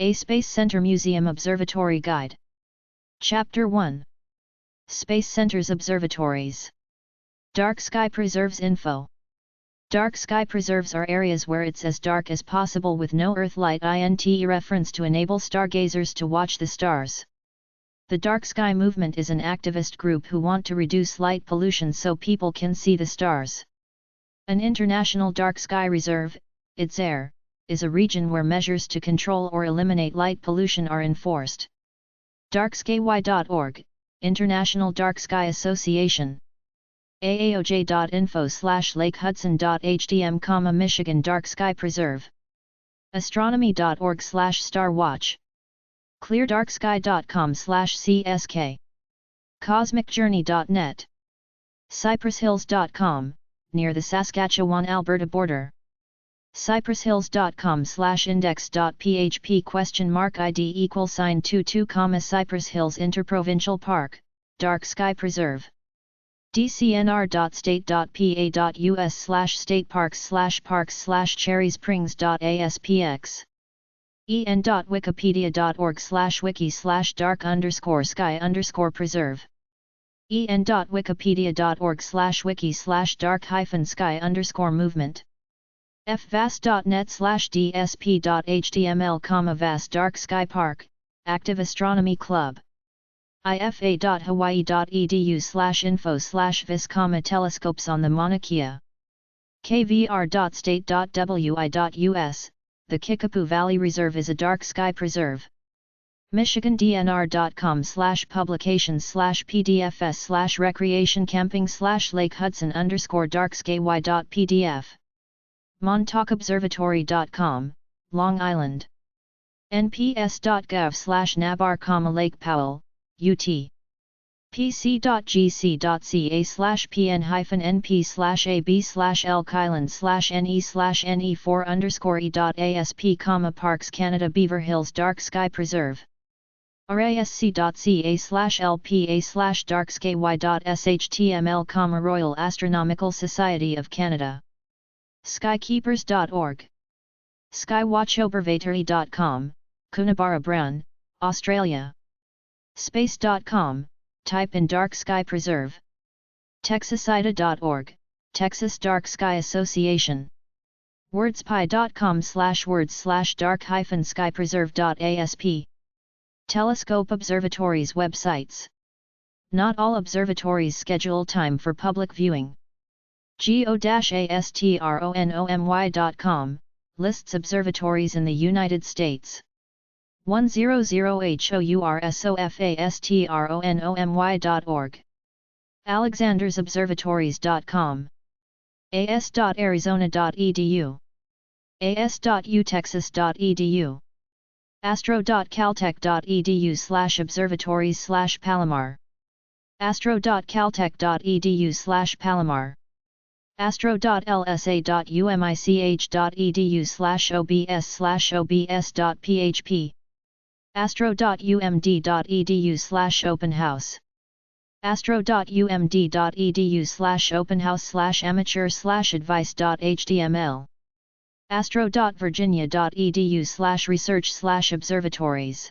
A Space Center Museum Observatory Guide. Chapter 1. Space Center's Observatories. Dark Sky Preserves Info. Dark sky preserves are areas where it's as dark as possible with no Earthlight INT reference to enable stargazers to watch the stars. The Dark Sky Movement is an activist group who want to reduce light pollution so people can see the stars. An International Dark Sky Reserve, IDSAR, is a region where measures to control or eliminate light pollution are enforced. darksky.org, International Dark Sky Association. aaoj.info/lakehudson.hdm, Michigan Dark Sky Preserve. astronomy.org/starwatch. cleardarksky.com/csk. cosmicjourney.net. cypresshills.com, near the Saskatchewan-Alberta border. cypresshills.com/index.php?id =22, Cypress Hills Interprovincial Park, Dark Sky Preserve. dcnr.state.pa.us/stateparks/parks/cherry springs.aspx. en.wikipedia.org/wiki/dark_sky_preserve. en.wikipedia.org/wiki/dark-sky_movement. fvast.net/dsp.html, Vast Dark Sky Park, Active Astronomy Club. ifa.hawaii.edu/info/vis, telescopes on the Mauna Kea. kvr.state.wi.us, the Kickapoo Valley Reserve is a dark sky preserve. michigandnr.com/publications/recreation camping/lakehudson_darksky.pdf. montaukobservatory.com, Long Island. nps.gov/nabar, Lake Powell, UT. pc.gc.ca/pn-np/ab/elk island/ne/ne4_e.asp, Parks Canada Beaver Hills Dark Sky Preserve. rasc.ca/lpa/darksky.shtml, Royal Astronomical Society of Canada. skykeepers.org. skywatchobservatory.com, Coonabarra Brown, Australia. space.com, type in Dark Sky Preserve. texasida.org, Texas Dark Sky Association. wordspy.com/words/dark-skypreserve.asp. Telescope Observatories websites. Not all observatories schedule time for public viewing. geo-astronomy.com, lists observatories in the United States. 100HOURSOFASTRONOMY.org. alexandersobservatories.com. as.arizona.edu. as.utexas.edu. astro.caltech.edu/observatories/Palomar. astro.caltech.edu/Palomar. astro.lsh.umich.edu/obs/obs.php. astro.umd.edu/openhouse. astro.umd.edu/openhouse/amateur/advice.html. astro.virginia.edu/research/observatories.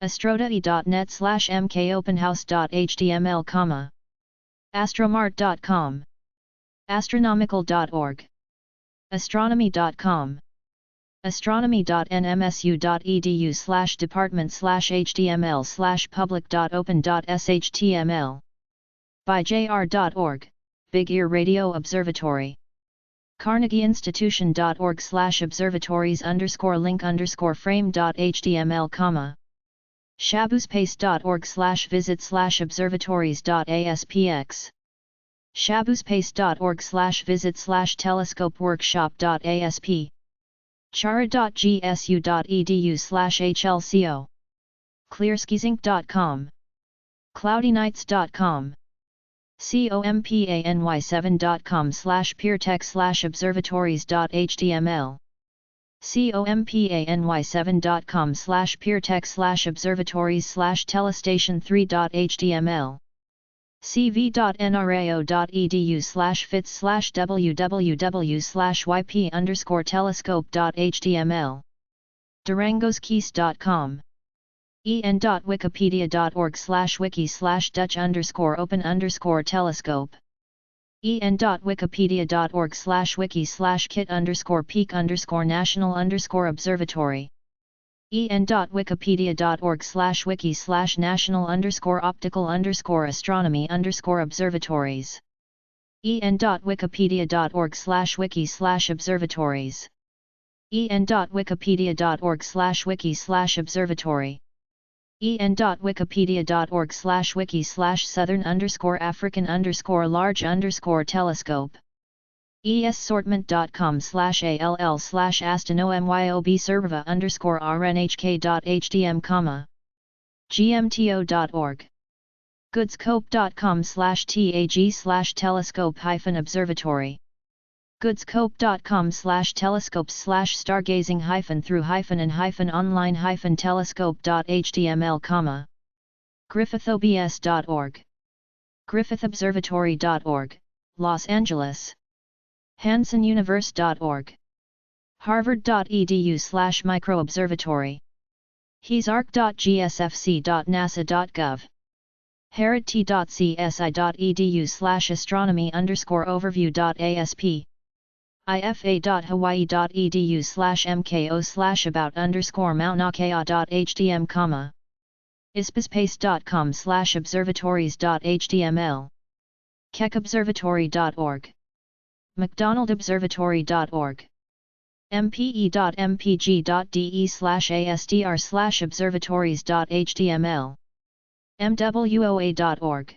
astrodae.net/mkopenhouse.html, astromart.com. astronomical.org. astronomy.com. astronomy.nmsu.edu/department/html/public.open.shtml. byjr.org, Big Ear Radio Observatory. carnegieinstitution.org/observatories_link_frame.html, shabuspace.org/visit/observatories.aspx. shabuspace.org/visit/telescopeworkshop.asp. chara.gsu.edu/hlco. clearskizinc.com. cloudynights.com. company7.com/peertech/observatories.html. company7.com/peertech/observatories/telestation3.html. cv.nrao.edu/fits/www/yp_telescope.html. durangoskeys.com. en.wikipedia.org/wiki/Dutch_open_telescope. en.wikipedia.org/wiki/kit_peak_national_observatory. en.wikipedia.org/wiki/national_optical_astronomy_observatories. en.wikipedia.org/wiki/observatories. en.wikipedia.org/wiki/observatory. en.wikipedia.org/wiki/southern_African_large_telescope. esortment.com/all/astronomyobserva_rnhk.hdm, gmto.org. goodscope.com/tag/telescope-observatory. goodscope.com/telescopes/stargazing-through-and-online-telescope.html, griffithobs.org. griffithobservatory.org, Los Angeles. hansonuniverse.org. harvard.edu/microobservatory. heisarc.gsfc.nasa.gov. harrod.csi.edu/astronomy_overview.asp. ifa.hawaii.edu/mko/about_mauna.htm, ispspace.com/observatories.html. keckobservatory.org. mcdonaldobservatory.org. mpe.mpg.de/asdr/observatories.html. mwoa.org.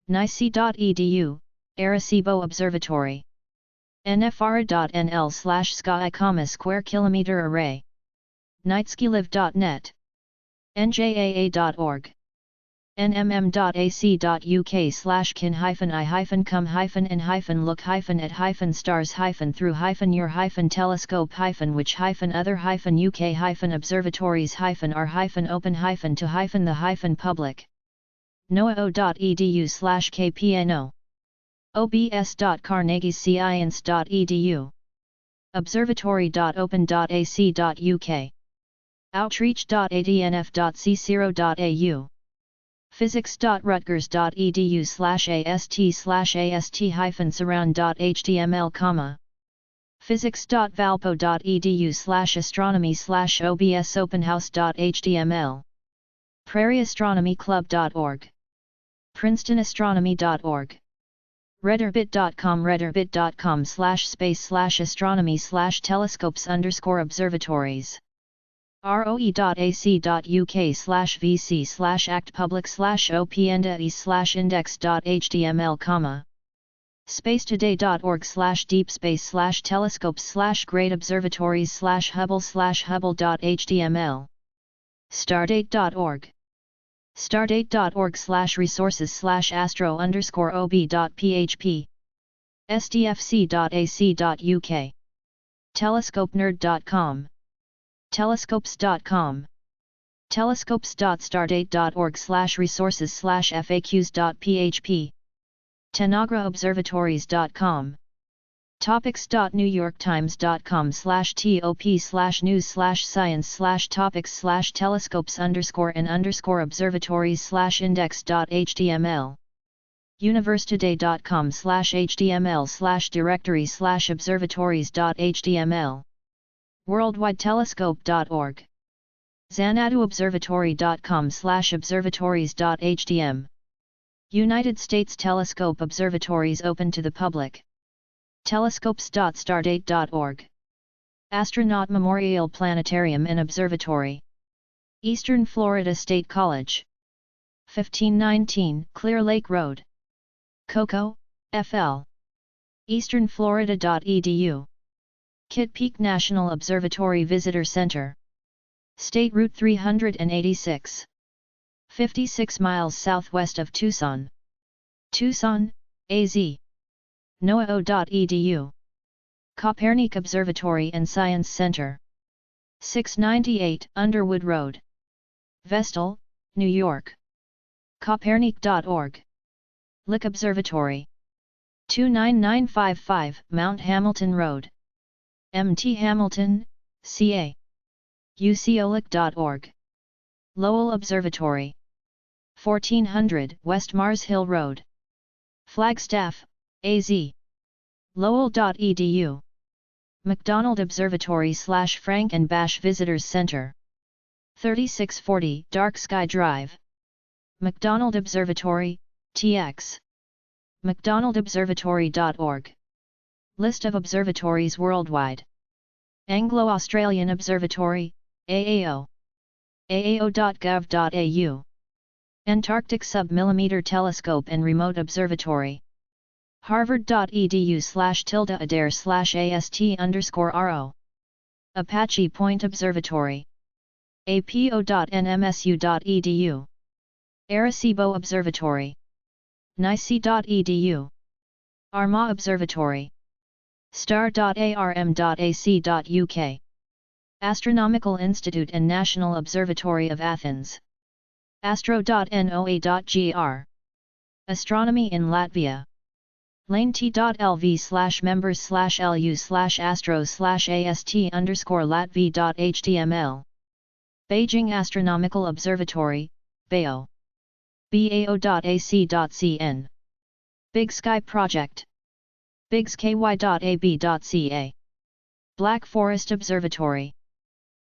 nice.edu, Arecibo Observatory. nfra.nl/sky, square kilometer array. nightskilive.net. njaa.org. nmm.ac.uk/kin-i-look-in-which-other-which-other-open-to-the-public. noaa.edu/kpno. obs.carnegiescience.edu. observatory.open.ac.uk. outreach.adnf.c0.au. physics.rutgers.edu/ast/surround.html, physics.valpo.edu/astronomy/obsopenhouse.html. prairieastronomyclub.org. princetonastronomy.org. reddarbit.com. reddarbit.com/space/astronomy/telescopes_observatories. roe.ac.uk/vc/actpublic/openda-e/index.html, spacetoday.org/deepspace/telescopes/great observatories/hubble/hubble.html. stardate.org. stardate.org/resources/astro_ob.php. sdfc.ac.uk. telescopenerd.com. telescopes.com. telescopes.stardate.org/resources/faqs.php. tanagraobservatories.com. topics.newyorktimes.com/top/news/science/topics/telescopes_and_observatories/index.html. universetoday.com/hdml/directory/observatories.html. worldwidetelescope.org. xanaduobservatory.com/observatories.htm. United States Telescope Observatories open to the public. telescopes.stardate.org. Astronaut Memorial Planetarium and Observatory. Eastern Florida State College. 1519 Clear Lake Road. Cocoa, FL. easternflorida.edu. Kitt Peak National Observatory Visitor Center. State Route 386. 56 miles southwest of Tucson. Tucson, AZ. noaa.edu. Copernic Observatory and Science Center. 698 Underwood Road. Vestal, New York. Copernic.org. Lick Observatory. 29955 Mount Hamilton Road. MT Hamilton, CA. ucolic.org. Lowell Observatory. 1400 West Mars Hill Road. Flagstaff, AZ. Lowell.edu. McDonald Observatory / Frank and Bash Visitors Center. 3640 Dark Sky Drive. McDonald Observatory, TX. McDonaldobservatory.org. List of observatories worldwide. Anglo-Australian Observatory, AAO. aao.gov.au. Antarctic Sub-Millimeter Telescope and Remote Observatory. harvard.edu/tilde-adair/ast_ro. Apache Point Observatory. apo.nmsu.edu. Arecibo Observatory. nice.edu. Armagh Observatory. star.arm.ac.uk. Astronomical Institute and National Observatory of Athens. astro.noa.gr. Astronomy in Latvia. lane.lv/members/lu/astros/ast_latvi.html. Beijing Astronomical Observatory, BAO. bao.ac.cn. Big Sky Project. bigsky.ab.ca. Black Forest Observatory.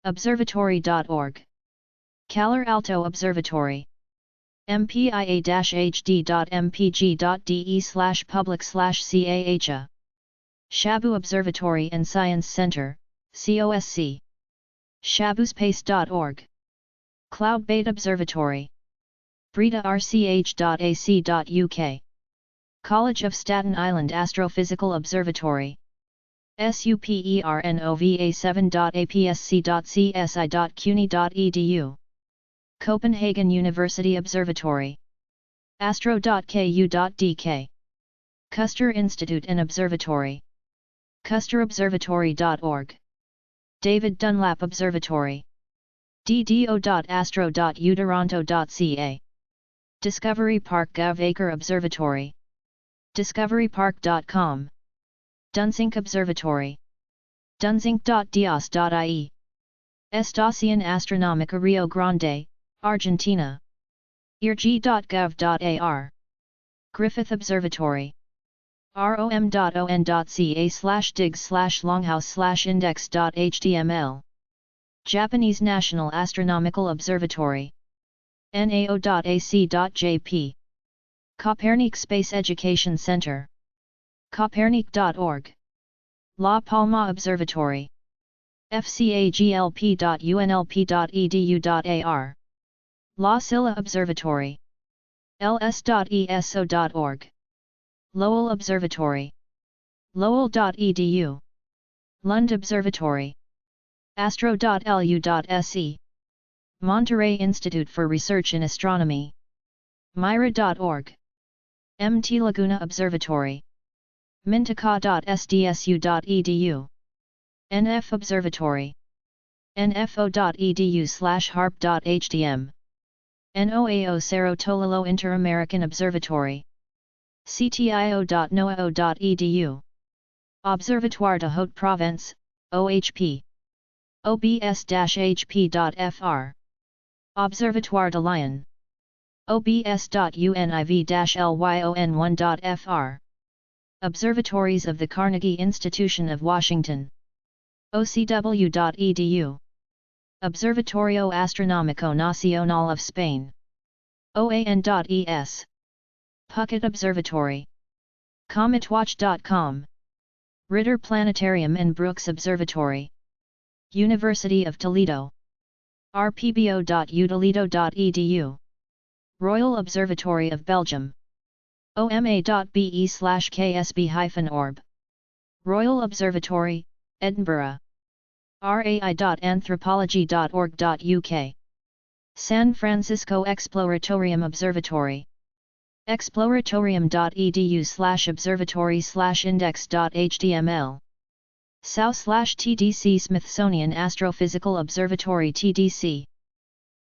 observatory.org. Calar Alto Observatory. mpia-hd.mpg.de/public/cah. Shabu Observatory and Science Center, COSC. shabuspace.org. Cloudbait Observatory. bredarch.ac.uk. College of Staten Island Astrophysical Observatory. superNova7.apsc.csi.cuny.edu. Copenhagen University Observatory. astro.ku.dk. Custer Institute and Observatory. custerobservatory.org. David Dunlap Observatory. ddo.astro.utoronto.ca. Discovery Park Gov-Acre Observatory. discoverypark.com. Dunsink Observatory. dunzink.dios.ie. Estación Astronómica Rio Grande, Argentina. irg.gov.ar. Griffith Observatory. rom.on.ca/dig/longhouse/index.html. Japanese National Astronomical Observatory. nao.ac.jp. Copernic Space Education Center. copernic.org. La Palma Observatory. fcaglp.unlp.edu.ar. La Silla Observatory. ls.eso.org. Lowell Observatory. lowell.edu. Lund Observatory. astro.lu.se. Monterey Institute for Research in Astronomy. myra.org. Mt. Laguna Observatory. mintaca.sdsu.edu. NF Observatory. nfo.edu/harp.htm. NOAO Cerro Tololo Inter-American Observatory. ctio.noao.edu. Observatoire de Haute-Provence, OHP. obs-hp.fr. Observatoire de Lyon. obs.univ-lyon1.fr. Observatories of the Carnegie Institution of Washington. ocw.edu. Observatorio Astronómico Nacional of Spain. oan.es. Puckett Observatory. cometwatch.com. Ritter Planetarium and Brooks Observatory. University of Toledo. rpbo.utoledo.edu. Royal Observatory of Belgium. oma.be/ksb-orb. Royal Observatory, Edinburgh. rai.anthropology.org.uk. San Francisco Exploratorium Observatory. exploratorium.edu/observatory/index.html. SOU/TDC Smithsonian Astrophysical Observatory TDC.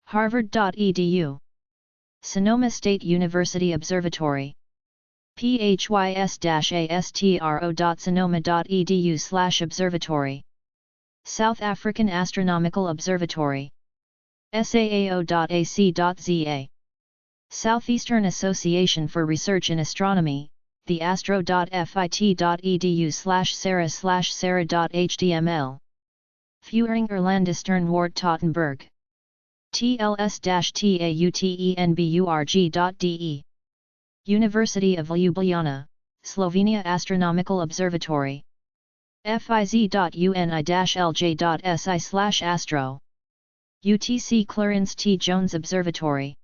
harvard.edu. Sonoma State University Observatory. phys-astro.sonoma.edu/observatory. South African Astronomical Observatory. SAAO.ac.za. Southeastern Association for Research in Astronomy, the astro.fit.edu/sara/sara.html. Fuering Erlandistern Wart Tottenberg. TLS-TAUTENBURG.de. University of Ljubljana, Slovenia Astronomical Observatory. fiz.uni-lj.si/astro. UTC Clarence T. Jones Observatory.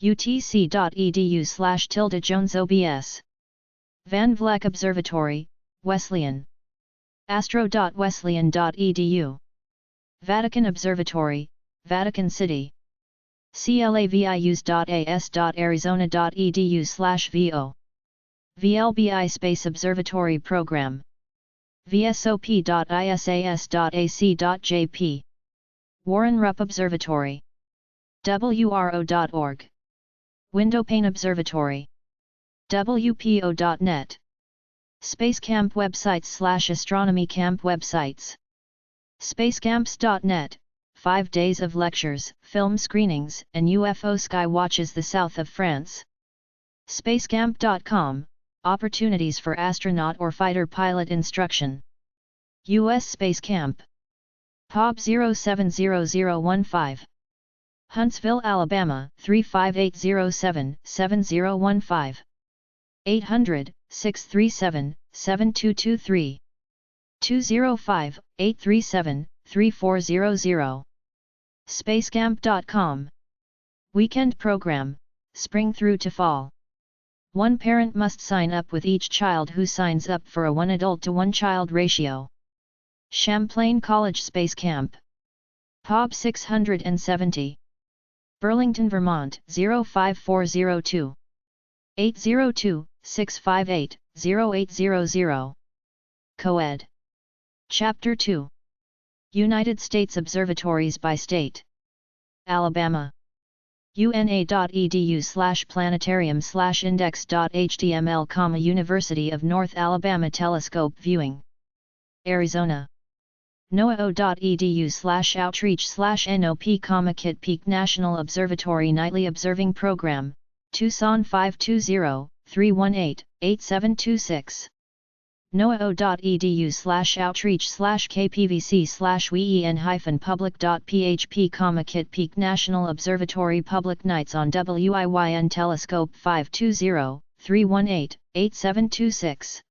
utc.edu/Jones-OBS. Van Vleck Observatory, Wesleyan. astro.wesleyan.edu. Vatican Observatory, Vatican City. clavius.as.arizona.edu/vo. VLBI Space Observatory Program. vsop.isas.ac.jp. Warren Rupp Observatory. wro.org. Windowpane Observatory. wpo.net. Space Camp websites / Astronomy Camp websites. Spacecamps.net, 5 days of lectures, film screenings, and UFO sky watches the south of France. Spacecamp.com, opportunities for astronaut or fighter pilot instruction. U.S. Space Camp. POB 070015. Huntsville, Alabama 35807-7015. 800-637-7223. 205-837-3400. Spacecamp.com. Weekend program, spring through to fall. One parent must sign up with each child who signs up for a 1 adult to 1 child ratio. Champlain College Space Camp. POB 670. Burlington, Vermont 05402. 802-658-0800. Coed. Chapter 2. United States Observatories by State. Alabama. una.edu/planetarium/index.html, University of North Alabama Telescope Viewing. Arizona. noaa.edu/outreach/nop, Kitt Peak National Observatory Nightly Observing Program, Tucson 520-318-8726. noaa.edu/outreach/kpvc/wen-public.php, Kitt Peak National Observatory Public Nights on WIYN Telescope 520-318-8726.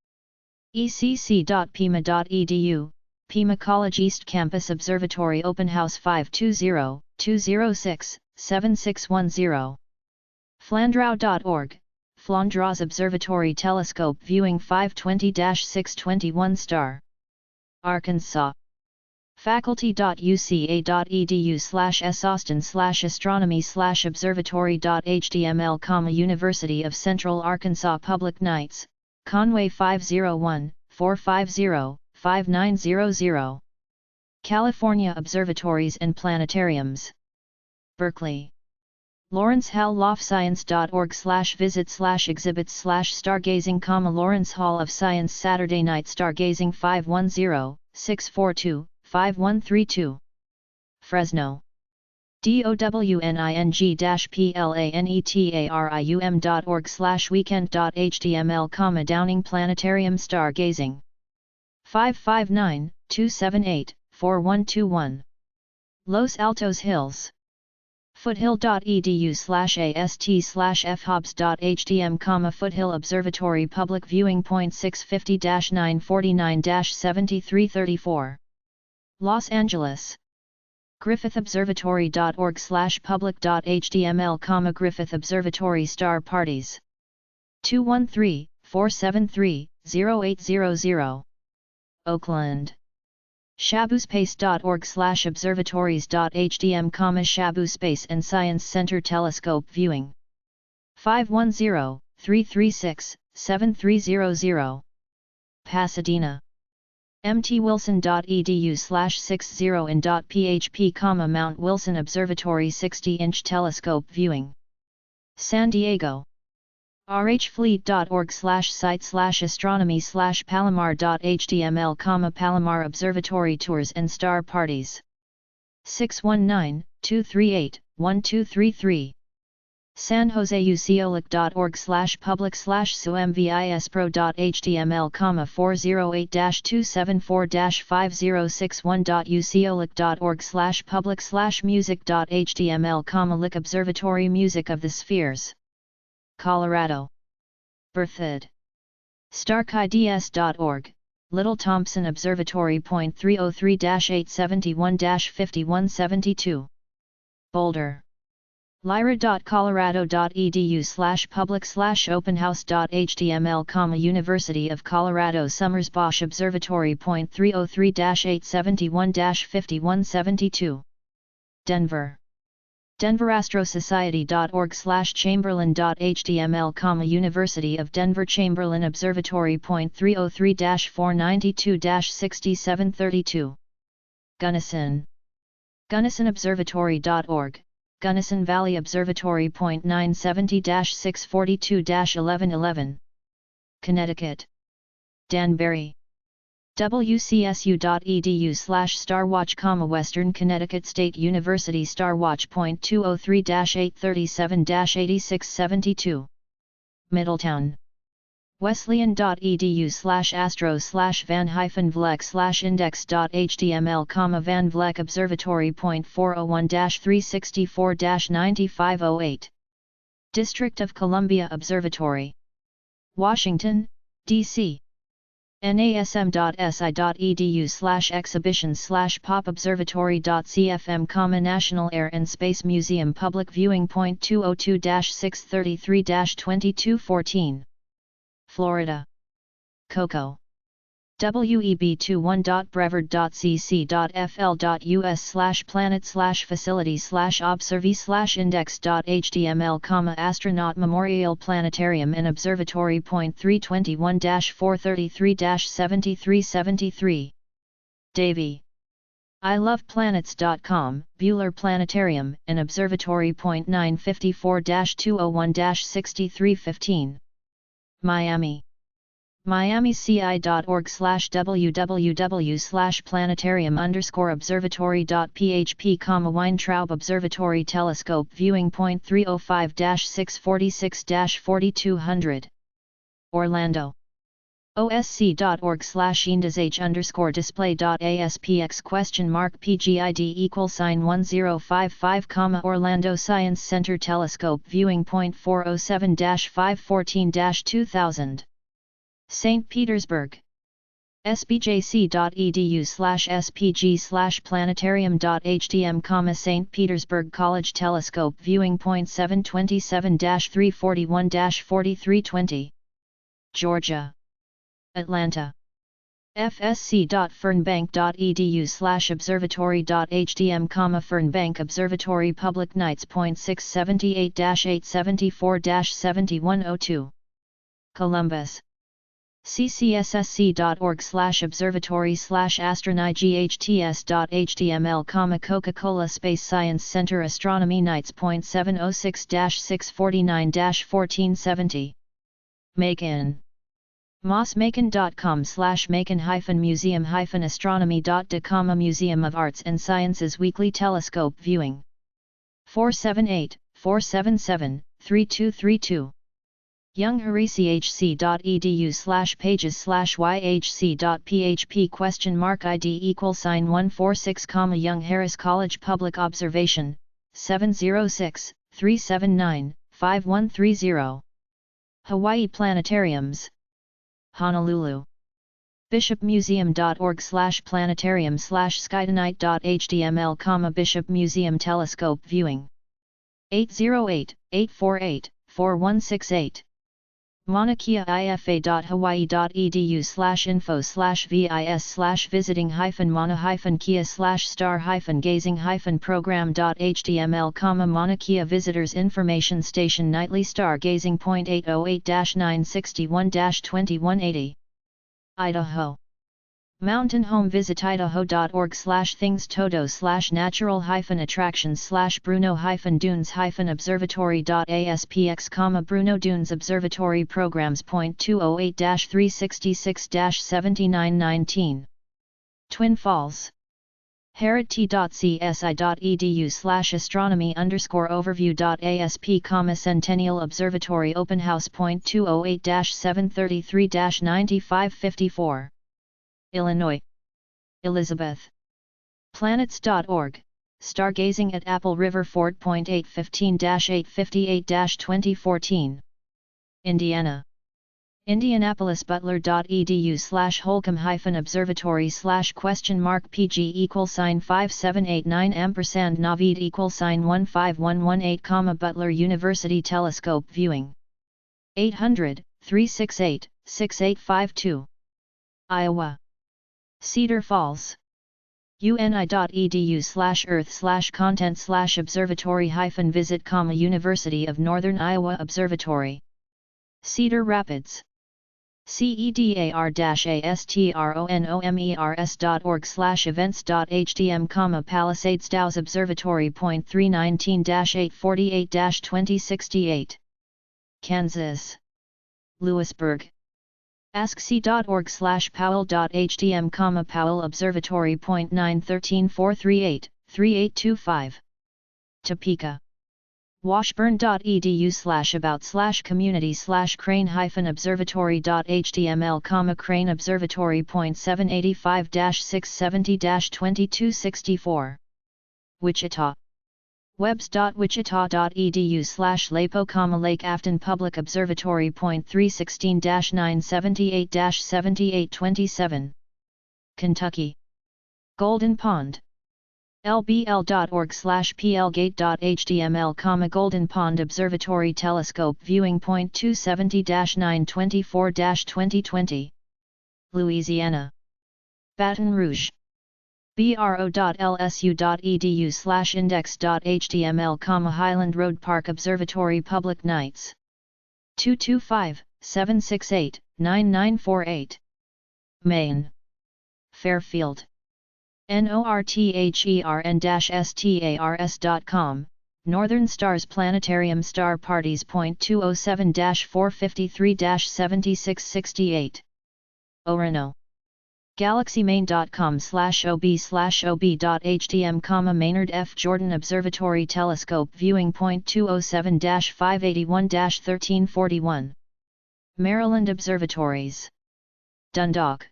ecc.pima.edu, Pima College East Campus Observatory Open House 520-206-7610. Flandrau.org, Flandras Observatory Telescope Viewing 520-621 star. Arkansas. faculty.uca.edu/saustin/astronomy/observatory.html, University of Central Arkansas Public Nights, Conway 501-450-5900. California Observatories and Planetariums. Berkeley. Lawrence Hall LawrenceHallLoft-Science.org/visits/exhibits/stargazing, Lawrence Hall of Science Saturday Night Stargazing 510-642-5132. Fresno. downing-planetarium.org/weekend.html, Downing Planetarium Stargazing 559-278-4121. Los Altos Hills. foothill.edu/ast/fhobs.htm, Foothill Observatory Public Viewing Point 650-949-7334. Los Angeles. griffithobservatory.org/public.html, Griffith Observatory Star Parties 213-473-0800. Oakland. shabuspace.org/observatories.htm, Shabu Space and Science Center Telescope Viewing 510-336-7300. Pasadena. mtwilson.edu/60in.php, Mount Wilson Observatory 60-inch Telescope Viewing. San Diego. rhfleet.org/site/astronomy/palomar.html, Palomar Observatory Tours and Star Parties. 619-238-1233. sanjoseuciolic.org/public/sumvispro.html, 408-274-5061.uciolic.org/public/music.html, Lick Observatory Music of the Spheres. Colorado. Berthoud. starkids.org, Little Thompson Observatory. 303-871-5172. Boulder. lyra.colorado.edu/public/openhouse.html, University of Colorado Summers Bosch Observatory. 303-871-5172. Denver. denverastrosociety.org/chamberlain.html, University of Denver Chamberlain Observatory. 303-492-6732. Gunnison. gunnisonobservatory.org, Gunnison Valley Observatory. 970-642-1111. Connecticut. Danbury. wcsu.edu/starwatch, Western Connecticut State University Starwatch. 203-837-8672. Middletown. wesleyan.edu/astro/van-vlek/index.html, Van Vlek Observatory. 401-364-9508. District of Columbia Observatory. Washington, D.C. nasm.edu/exhibitions/popobservatory.cfm, National Air and Space Museum Public Viewing. 202-633-2214. Florida. Cocoa. web2.brevard.cc.fl.us/planet/facility/observie/index.html, Astronaut Memorial Planetarium and Observatory. 321-433-7373. Davie. iloveplanets.com, Bueller Planetarium and Observatory. 954-201-6315. Miami. miamici.org/www/planetarium_observatory.php, Weintraub Observatory Telescope Viewing. 305-646-4200. Orlando. osc.org/indesage_display.aspx?PGID =1055, Orlando Science Center Telescope Viewing. 407-514-2000. St. Petersburg. sbjc.edu/spg/planetarium.htm, St. Petersburg College Telescope Viewing. 727-341-4320. Georgia. Atlanta. fsc.fernbank.edu/observatory.htm, Fernbank Observatory Public Nights. 678-874-7102. Columbus. ccss.org/observatory/astronomights.html, Coca-Cola Space Science Center Astronomy Nights. 706-649-1470. Macon. mossmacon.com/macon-museum-astronomy.de, Museum of Arts and Sciences Weekly Telescope Viewing. 478-477-3232. youngharisi.hc.edu/pages/yhc.php?ID =146, Young Harris College Public Observation, 706-379-5130. Hawaii Planetariums. Honolulu. bishopmuseum.org/planetarium/skydanight.html, Bishop Museum Telescope Viewing. 808-848-4168. Mauna Kea ifa.hawaii.edu/info/vis/visiting-mauna-kea/star-gazing-program.html, Mauna Kea Visitors Information Station Nightly Star Gazing. 808-961-2180. Idaho. Mountain Home Visit Idaho.org/things Toto/natural-attractions/Bruno-Dunes-Observatory.aspx, Bruno Dunes Observatory Programs .208-366-7919. Twin Falls. Herit.csi.edu/astronomy_overview.asp, Centennial Observatory Open House .208-733-9554. Illinois. Elizabeth. Planets.org, Stargazing at Apple River Fort. .815-858-2014. Indiana. Indianapolis-Butler.edu/Holcomb-observatory/?PG=5789 Navid=15118, Butler University Telescope Viewing. 800-368-6852. Iowa. Cedar Falls. uni.edu/earth/content/observatory-visit, University of Northern Iowa Observatory. Cedar Rapids. cedar-astronomers.org/events.htm, Palisades Dows Observatory. .319-848-2068. Kansas. Lewisburg. askc.org/powell.htm, Powell Observatory. .913-438-3825. Topeka. washburn.edu/about/community/crane-observatory.html, Crane Observatory. .785-670-2264. Wichita. webs.wichita.edu/lapo, Lake Afton Public Observatory. .316-978-7827. Kentucky. Golden Pond. lbl.org/plgate.html, Golden Pond Observatory Telescope Viewing. .270-924-2020. Louisiana. Baton Rouge. bro.lsu.edu/index.html, Highland Road Park Observatory Public Nights. 225-768-9948. Maine. Fairfield. northern-stars.com, Northern Stars Planetarium Star Parties. .207-453-7668. Orono. galaxymain.com/ob/ob.htm, Maynard F. Jordan Observatory Telescope Viewing. .207-581-1341. Maryland Observatories. Dundalk.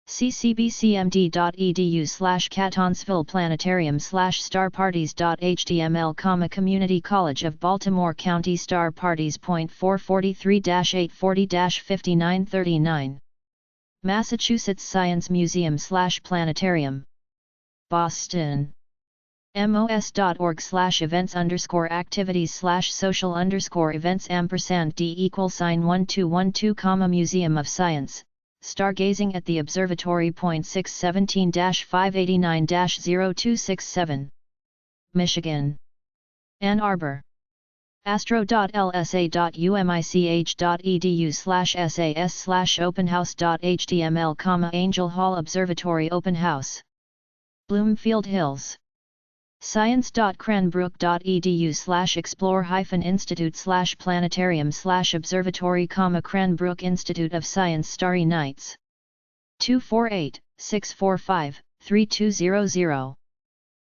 ccbcmd.edu/Catonsville Planetarium/starparties.html, Community College of Baltimore County Star Parties. .443-840-5939. Massachusetts Science Museum/Planetarium. Boston. mos.org/events_activities/social_events $D=1212, Museum of Science, Stargazing at the Observatory. .617-589-0267. Michigan. Ann Arbor. astro.lsa.umich.edu/sas/openhouse.html, Angel Hall Observatory Open House. Bloomfield Hills. science.cranbrook.edu/explore-institute/planetarium/observatory, Cranbrook Institute of Science Starry Nights. 248-645-3200.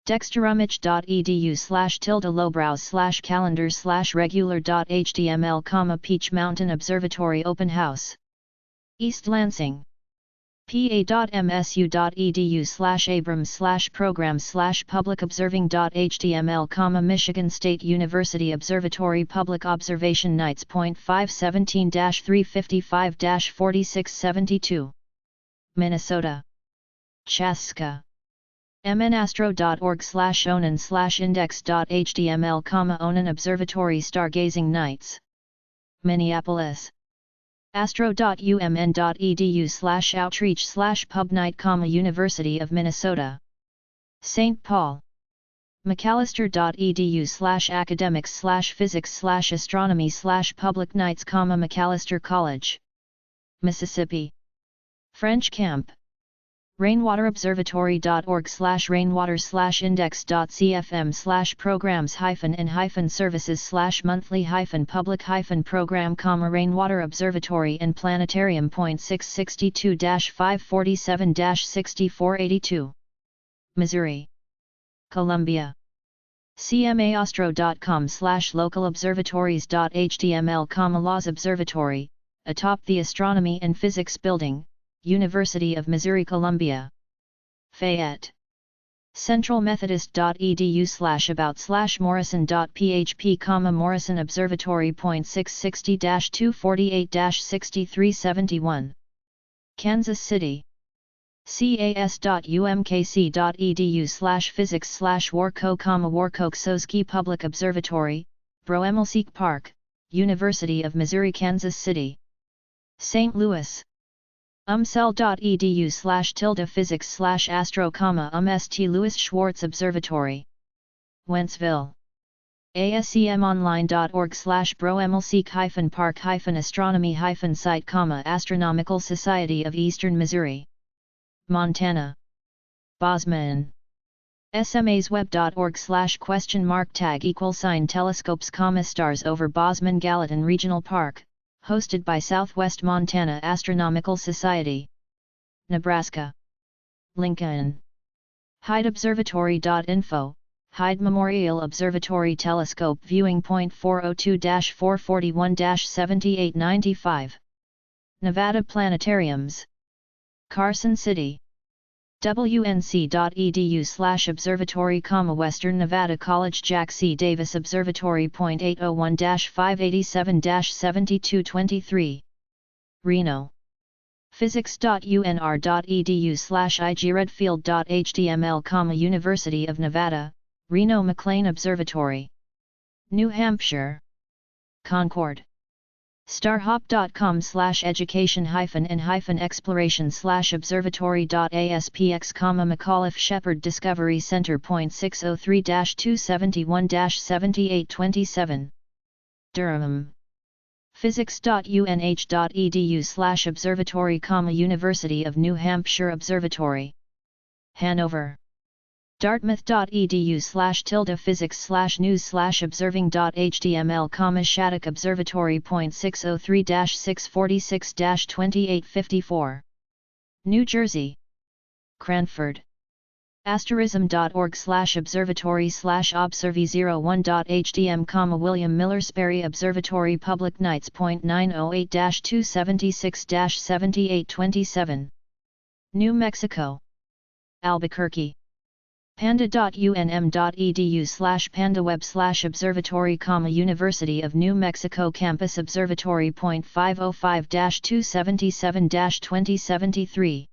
dexterumich.edu/lowbrows/calendar/regular.html, Peach Mountain Observatory Open House. East Lansing. pa.msu.edu/abrams/programs/public-observing.html, Michigan State University Observatory Public Observation Nights. .517-355-4672. Minnesota. Chaska. mnastro.org/onan/index.html, Onan Observatory Stargazing Nights. Minneapolis. astro.umn.edu/outreach/pub-night, University of Minnesota. St. Paul. macalester.edu/academics/physics/astronomy/public nights, Macalester College. Mississippi. French Camp. rainwater-observatory.org/rainwater/index.cfm/monthly-public-program, Rainwater Observatory and Planetarium. 662-547-6482. Missouri, Columbia. cmaostro.com/localobservatories.html, Laws Observatory, atop the Astronomy and Physics Building, University of Missouri Columbia. Fayette. centralmethodist.edu/about/morrison.php, Morrison Observatory. 660-248-6371. Kansas City. cas.umkc.edu/physics/warco, Warcoke-Soski Public Observatory, Broemelseek Park, University of Missouri Kansas City. St. Louis. umcel.edu/physics/astro, St. Louis Schwartz Observatory. Wentzville. ascmonline.org/broemelseek-park-astronomy-site, Astronomical Society of Eastern Missouri. Montana. Bozeman. smasweb.org/?telescopes, stars over Bozeman Gallatin Regional Park, hosted by Southwest Montana Astronomical Society. Nebraska. Lincoln. HydeObservatory.info, Hyde Memorial Observatory Telescope Viewing Point 402-441-7895. Nevada Planetariums. Carson City. wnc.edu/observatory, Western Nevada College Jack C. Davis Observatory. 801-587-7223. Reno. physics.unr.edu/igredfield.html, University of Nevada, Reno McLean Observatory. New Hampshire. Concord. starhop.com/education-and-exploration/observatory.aspx, McAuliffe Shepard Discovery Center. 603-271-7827. Durham. physics.unh.edu/observatory, University of New Hampshire Observatory. Hanover. dartmouth.edu/physics/news/observing.html, Shattuck Observatory. 603-646-2854. New Jersey. Cranford. asterism.org/observatory/observy01.htm, William Miller Sperry Observatory Public Nights. 908-276-7827. New Mexico. Albuquerque. panda.unm.edu/pandaweb/observatory, University of New Mexico Campus Observatory. 505-277-2073.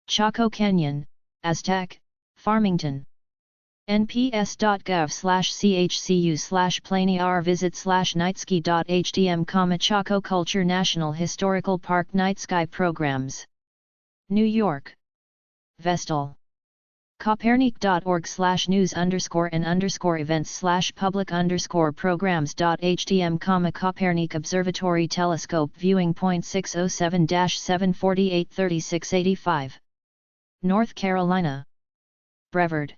Chaco Canyon, Aztec, Farmington. nps.gov/chcu/planiar-visit/nightsky.htm, Chaco Culture Historical Park Night Sky Programs. New York. Vestal. Copernic.org/news_and_events/public_programs.htm, Copernic Observatory Telescope Viewing Point 607-748-3685. North Carolina. Brevard.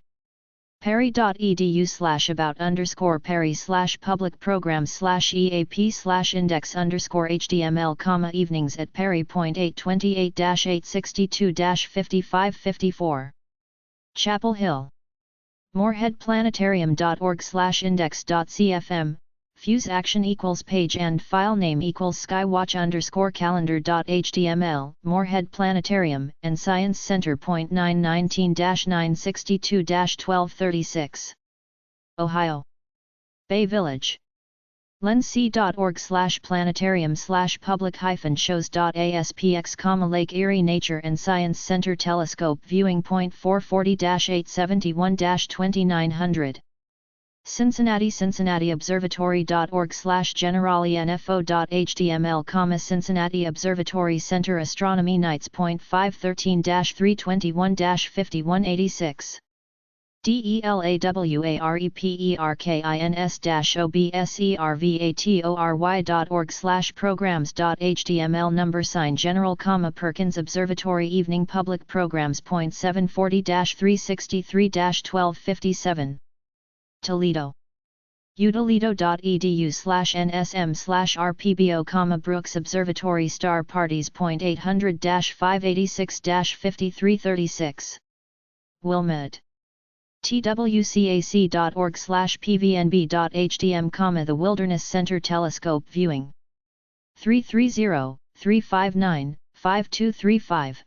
Perry.edu/about_Perry/public programs/EAP/index_HTML, evenings at Perry. 828-862-5554. Chapel Hill. Moreheadplanetarium.org/index.cfm, fuse action equals page and file name equals skywatch_calendar.html, Morehead Planetarium and Science Center. 919-962-1236. Ohio. Bay Village. lenc.org/planetarium/public-shows.aspx, Lake Erie Nature and Science Center Telescope Viewing Point 440-871-2900. Cincinnati. cincinnatiobservatory.org/generalinfo.html, Cincinnati Observatory Center Astronomy Nights. 513-321-5186. DELAWREPERKINSDOBSERVATORY.org/programs.html number sign general, Perkins Observatory evening public programs. 740-363-1257 Toledo. utoledo.edu/nsm/rpbo, Brooks Observatory star parties. 800-586-5336 Wilmette. twcac.org/pvnb.hdm, The Wilderness Center telescope viewing. 330-359-5235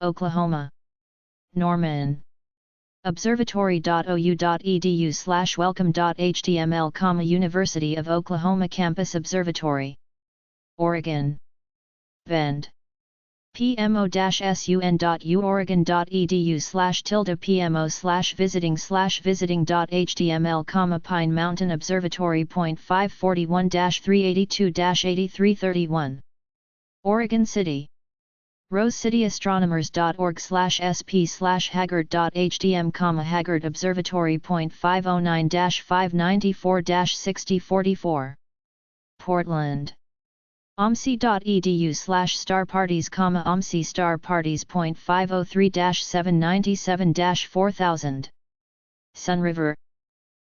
Oklahoma. Norman. observatory.ou.edu/welcome.html, University of Oklahoma Campus Observatory. Oregon. Bend. pmo-su.oregon.edu/pmo/visiting/visiting.html, Pine Mountain Observatory. 541-382-8331 Oregon City. rosecityastronomers.org/sp/haggard.htm, Haggard Observatory. 509-594-6044 Portland. omsi.edu/starparties, omsi star parties. 503-797-4000 Sunriver.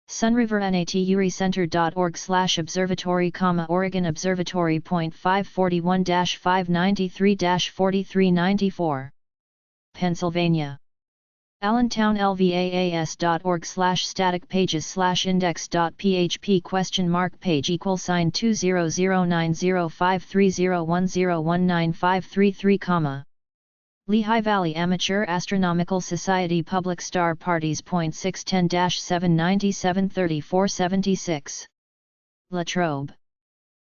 sunrivernaturiCenter.org/observatory, Oregon Observatory. 541-593-4394 Pennsylvania. allentownlvaas.org/static pages/index.php page =$ 200905301019533, Lehigh Valley Amateur Astronomical Society Public Star Parties. 610-797-3476 Latrobe.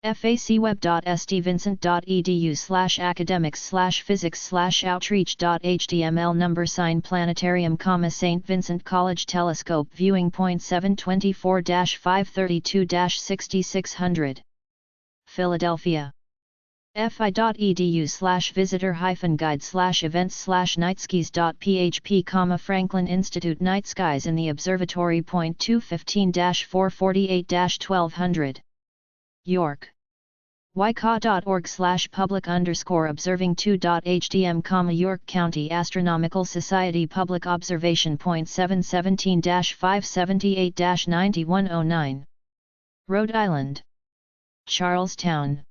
facweb.stvincent.edu/academics/physics/outreach.html number sign planetarium, St. Vincent College telescope viewing. 724-532-6600 Philadelphia. fi.edu/visitor-guide/events/nightskies.php, Franklin Institute Night Skies in the Observatory. 215-448-1200 York. wyca.org/public_observing2.htm, York County Astronomical Society Public Observation. 717-578-9109 Rhode Island. Charlestown.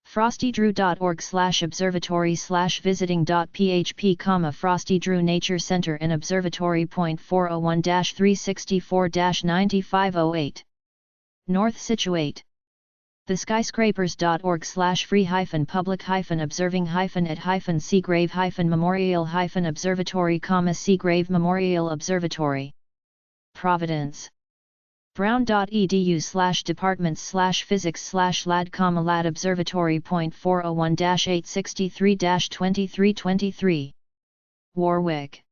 frostydrew.org/observatory/visiting.php, Frosty Drew Nature Center and Observatory. 401-364-9508 North Scituate. theskyscrapers.org/free-public-at-Seagrave-memorial-observatory, Seagrave Memorial Observatory. Providence. brown.edu/departments/physics/lad, lad observatory. 401-863-2323 Warwick.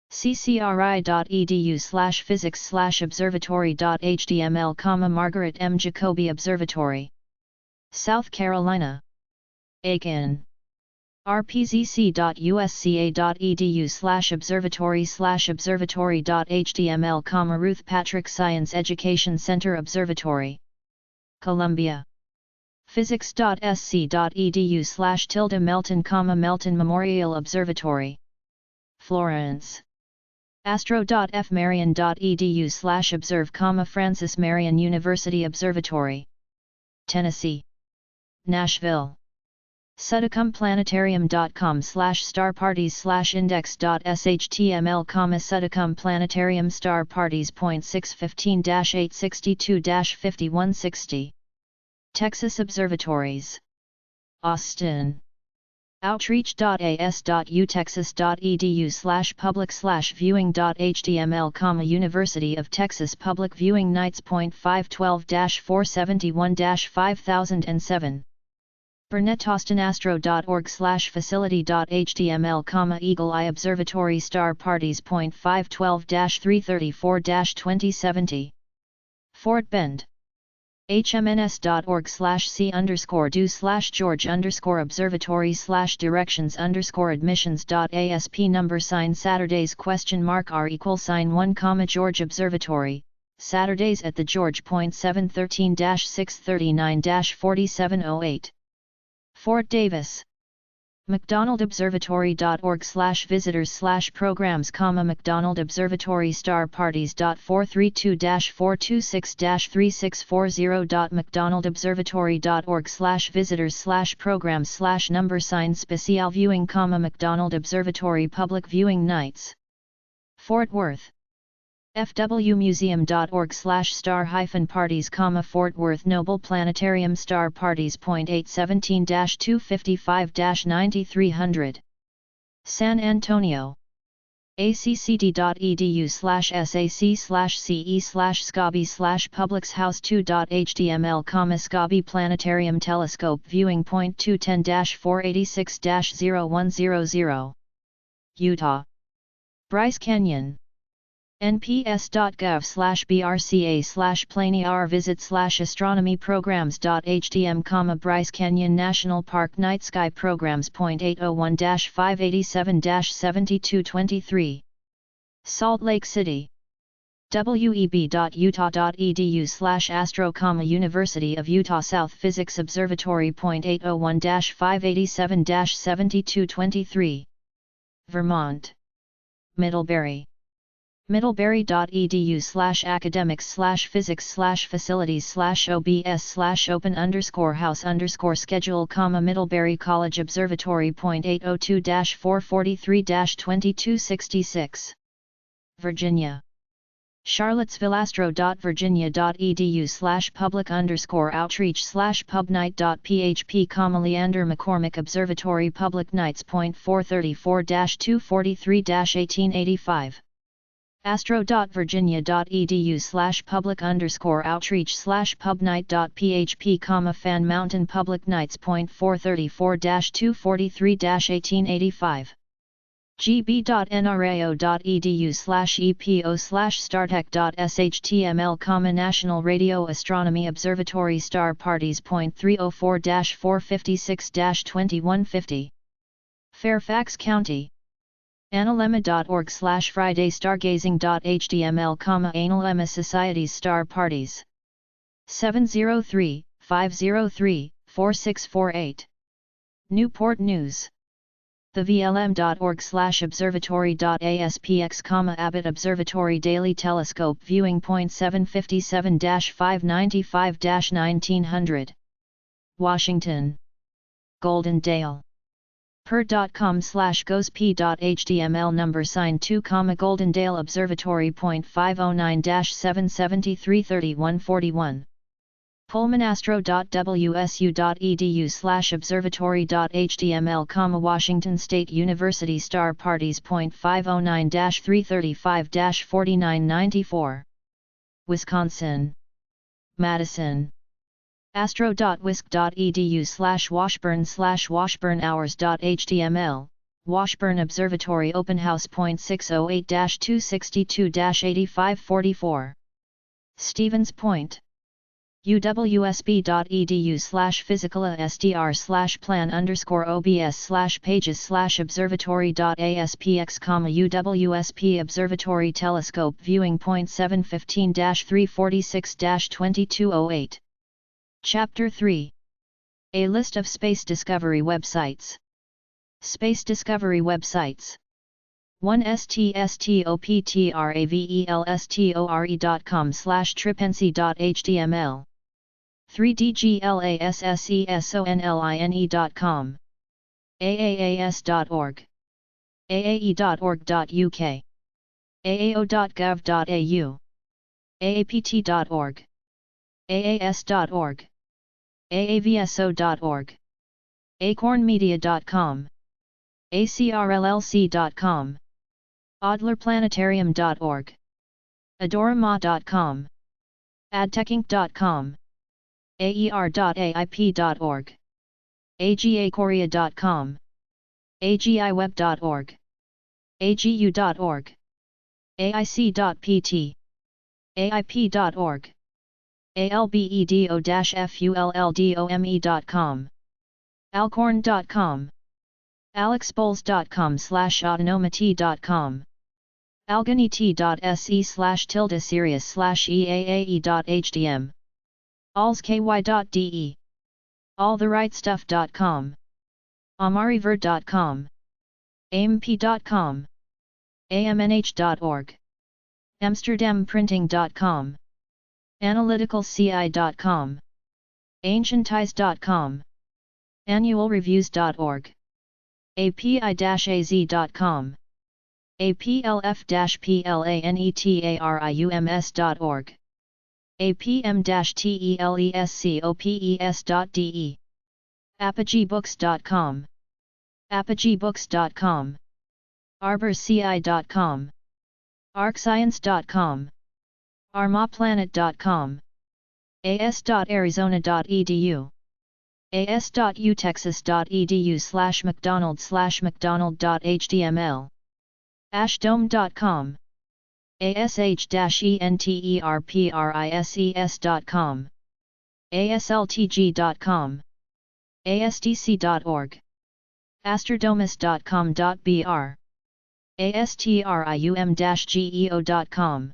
ccri.edu/physics/observatory.html, Margaret M. Jacobi Observatory. South Carolina. Aiken. rpzc.usca.edu/observatory/observatory.html, Ruth Patrick Science Education Center Observatory. Columbia. physics.sc.edu/Melton, Melton Memorial Observatory. Florence. astro.fmarion.edu/observe, Francis Marion University Observatory. Tennessee. Nashville. suddacumplanetarium.com/starparties/index.shtml, Suddacum Planetarium Star Parties. 615-862-5160 Texas Observatories. Austin. outreach.as.utexas.edu/public/viewing.html, University of Texas Public Viewing Nights. 512-471-5007 burnettaustenastro.org/facility.html, Eagle Eye Observatory Star Parties. 512-334-2070 Fort Bend. hmns.org/c_George_observatory/directions_admissions.asp number sign Saturdays $1 George Observatory, Saturdays at the George. 713-639-4708. Fort Davis. McDonaldObservatory.org/visitors/programs, McDonald Observatory Star Parties.432-426-3640.McDonaldObservatory.org/visitors/programs/ number special viewing, McDonald Observatory Public Viewing Nights. Fort Worth. fwmuseum.org/star-parties, Fort Worth Noble Planetarium Star Parties. 817-255-9300. San Antonio. acct.edu/sac/ce/scabi/publics house 2.html, Scabi Planetarium Telescope Viewing. 210-486-0100. Utah. Bryce Canyon. nps.gov/brca/planear-visit/astronomy programs.htm, Bryce Canyon National Park Night Sky Programs. 801-587-7223. Salt Lake City. web.utah.edu/astro, University of Utah South Physics Observatory. 801-587-7223. Vermont. Middlebury. middlebury.edu/academics/physics/facilities/obs/open_house_schedule, Middlebury College Observatory. 802-443-2266. Virginia. Charlottesville/Astro.Virginia.edu/public_outreach/pubnight.php, Leander McCormick Observatory Public Nights. 434-243-1885. astro.virginia.edu/public_outreach/pubnight.php, Fan Mountain Public Nights. 434-243-1885. gb.nrao.edu/epo/startech.shtml, National Radio Astronomy Observatory Star Parties. 304-456-2150. Fairfax County. analemma.org/fridaystargazing.html, Analemma Society's Star Parties. 703-503-4648. Newport News. thevlm.org/observatory.aspx, Abbott Observatory Daily Telescope Viewing. 757-595-1900. Washington. Goldendale. per.com/gosp.html number sign 2, Goldendale Observatory. 509-773-3141. pullmanastro.wsu.edu/observatory.html, Washington State University Star Parties. 509-335-4994. Wisconsin. Madison. astro.wisc.edu/washburn/washburnhours.html, Washburn Observatory Open House. 608-262-8544. Stevens Point. uwsb.edu/physical/str/plan_obs/pages/observatory.aspx, uwsp Observatory Telescope Viewing. 715-346-2208. Chapter 3. A list of space discovery websites. Space discovery websites. 1. ststoptravelstore.com/tripency.html. 3. dglassessesonline.com. aaas.org. aae.org.uk. aao.gov.au. aapt.org. aas.org. aavso.org. acornmedia.com. acrllc.com. adlerplanetarium.org. adorama.com. adtechinc.com. aer.aip.org. agakorea.com. agiweb.org. agu.org. aic.pt. aip.org. albedo-fullldome.com, alcorn.com, alexbowles.com/autonomy.com, alganit.se/serious/eaae.hdm, allsky.de, alltherightstuff.com, amariver.com, amp.com, amnh.org, amsterdamprinting.com, analyticalci.com, ancientize.com, annualreviews.org, api-az.com, aplf-planetariums.org, apm-telescopes.de, apogeebooks.com, apogeebooks.com, arborci.com, arcscience.com, armaplanet.com, as.arizona.edu, as.utexas.edu/mcdonald/mcdonald.html, ashdome.com, ash-enterprises.com, asltg.com, asdc.org, astrodomus.com.br, astrium-geo.com,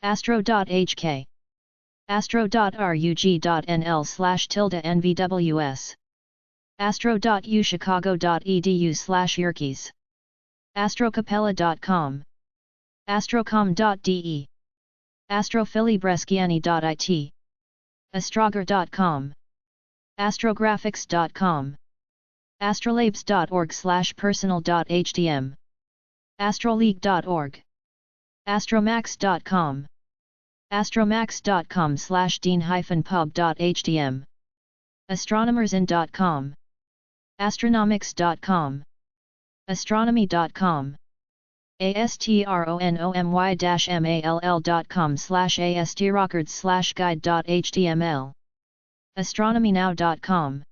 astro.hk, astro.rug.nl/NVWS, astro.uchicago.edu/Yerkes, astrocapella.com, astrocom.de, astrofilibresciani.it, astrogar.com, astrographics.com, astrolabes.org/personal.htm, astroleague.org, astromax.com, astromax.com/dean-pub.htm, astronomersin.com, astronomics.com, astronomy.com, astronomy.com/astrrecords/guide.html, astronomynow.com,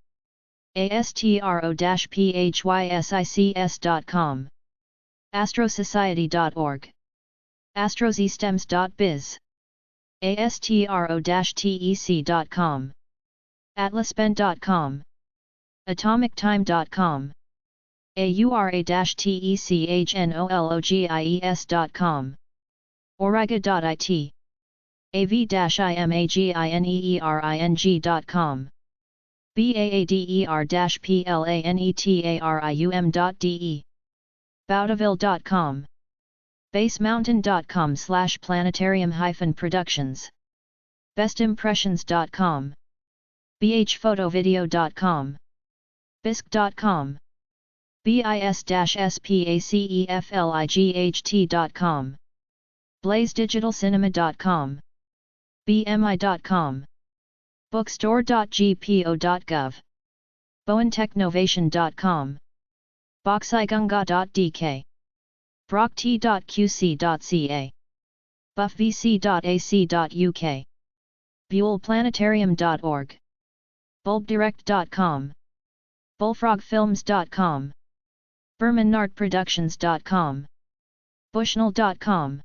astro-physicists.com, astrosociety.org, astrosystems.biz, astro-tec.com, atlasben.com, atomictime.com, aura-technologies.com, auriga.it, av-imaginering.com, baader-planetarium.de, bouteville.com, basemountain.com/planetarium-productions, bestimpressions.com, bhphotovideo.com, bisc.com, bis-spaceflight.com, blazedigitalcinema.com, bmi.com, bookstore.gpo.gov, boeintechnovation.com, boxigunga.dk, broct.qc.ca, buffvc.ac.uk, buellplanetarium.org, bulbdirect.com, bullfrogfilms.com, bermanartproductions.com, bushnell.com,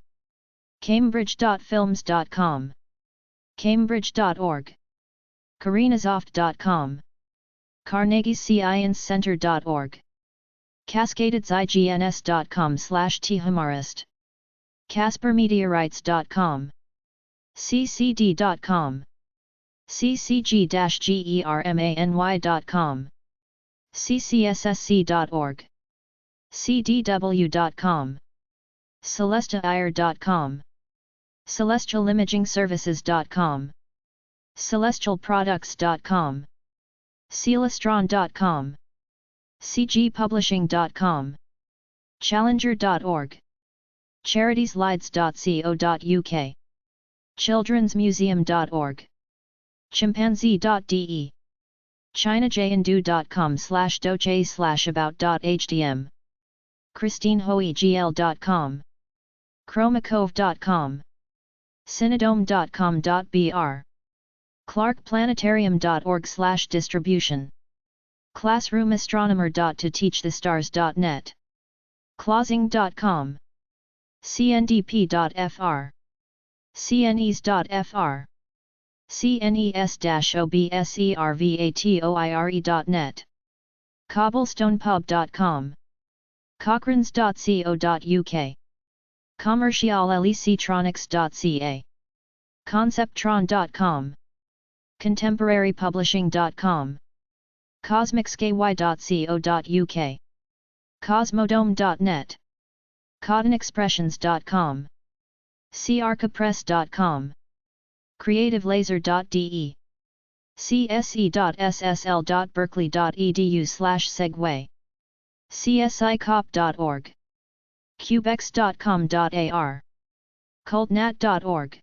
cambridge.films.com, cambridge.org, karinasoft.com, carnegiesciencecentre.org, cascadedsigns.com/thumarist, caspermeteorites.com, ccd.com, ccg-germany.com, ccssc.org, cdw.com, celestiair.com, celestialimagingservices.com, celestialproducts.com, celestron.com, cgpublishing.com, challenger.org, charitieslides.co.uk, childrensmuseum.org, chimpanzee.de, chinajayandu.com/doje/about.htm, christinehoegl.com, chromacove.com, cinedome.com.br, clarkplanetarium.org/distribution, classroomastronomer.toteachthestars.net, clausing.com, cndp.fr, cnes.fr, cnes-observatory.net, cobblestonepub.com, cochrans.co.uk, commercialelectronics.ca, conceptron.com, contemporarypublishing.com, cosmicsky.co.uk, cosmodome.net, cottonexpressions.com, carcapress.com, creativelaser.de, cse.ssl.berkeley.edu/segue, csicop.org, cubex.com.ar, cultnat.org,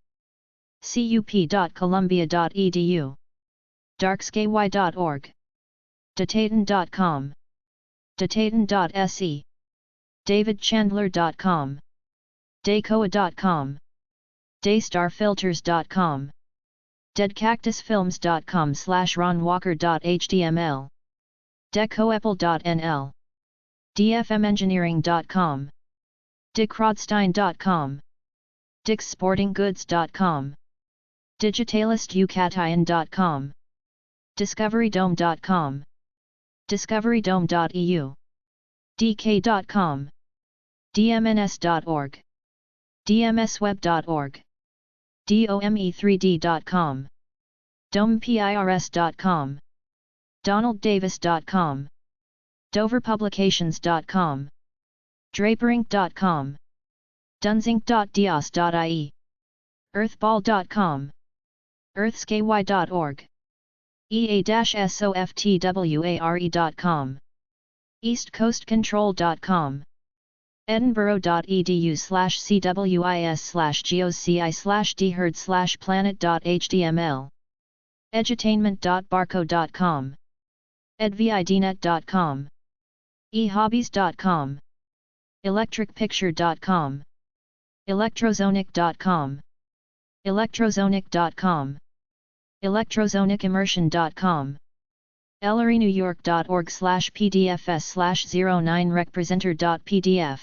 cup.columbia.edu, darksky.org, dataton.com, dataton.se, davidchandler.com, daycoa.com, daystarfilters.com, deadcactusfilms.com/ronwalker.html, decoapple.nl, dfmengineering.com, dickrodstein.com, dickssportinggoods.com, digitalistucatyon.com, discoverydome.com, discoverydome.eu, dk.com, dmns.org, dmsweb.org, dome3d.com, domepirs.com, donalddavis.com, doverpublications.com, draperinc.com, dunzinc.dios.ie, earthball.com, earthsky.org, ea-software.com, eastcoastcontrol.com, edinburgh.edu/cwis/geoci/dherd/planet.html, edutainment.barco.com, edvidnet.com, ehobbies.com, electricpicture.com, electrozonic.com, electrozonic.com, electrozonicimmersion.com, ellerynewyork.org/pdfs/09recpresenter.pdf,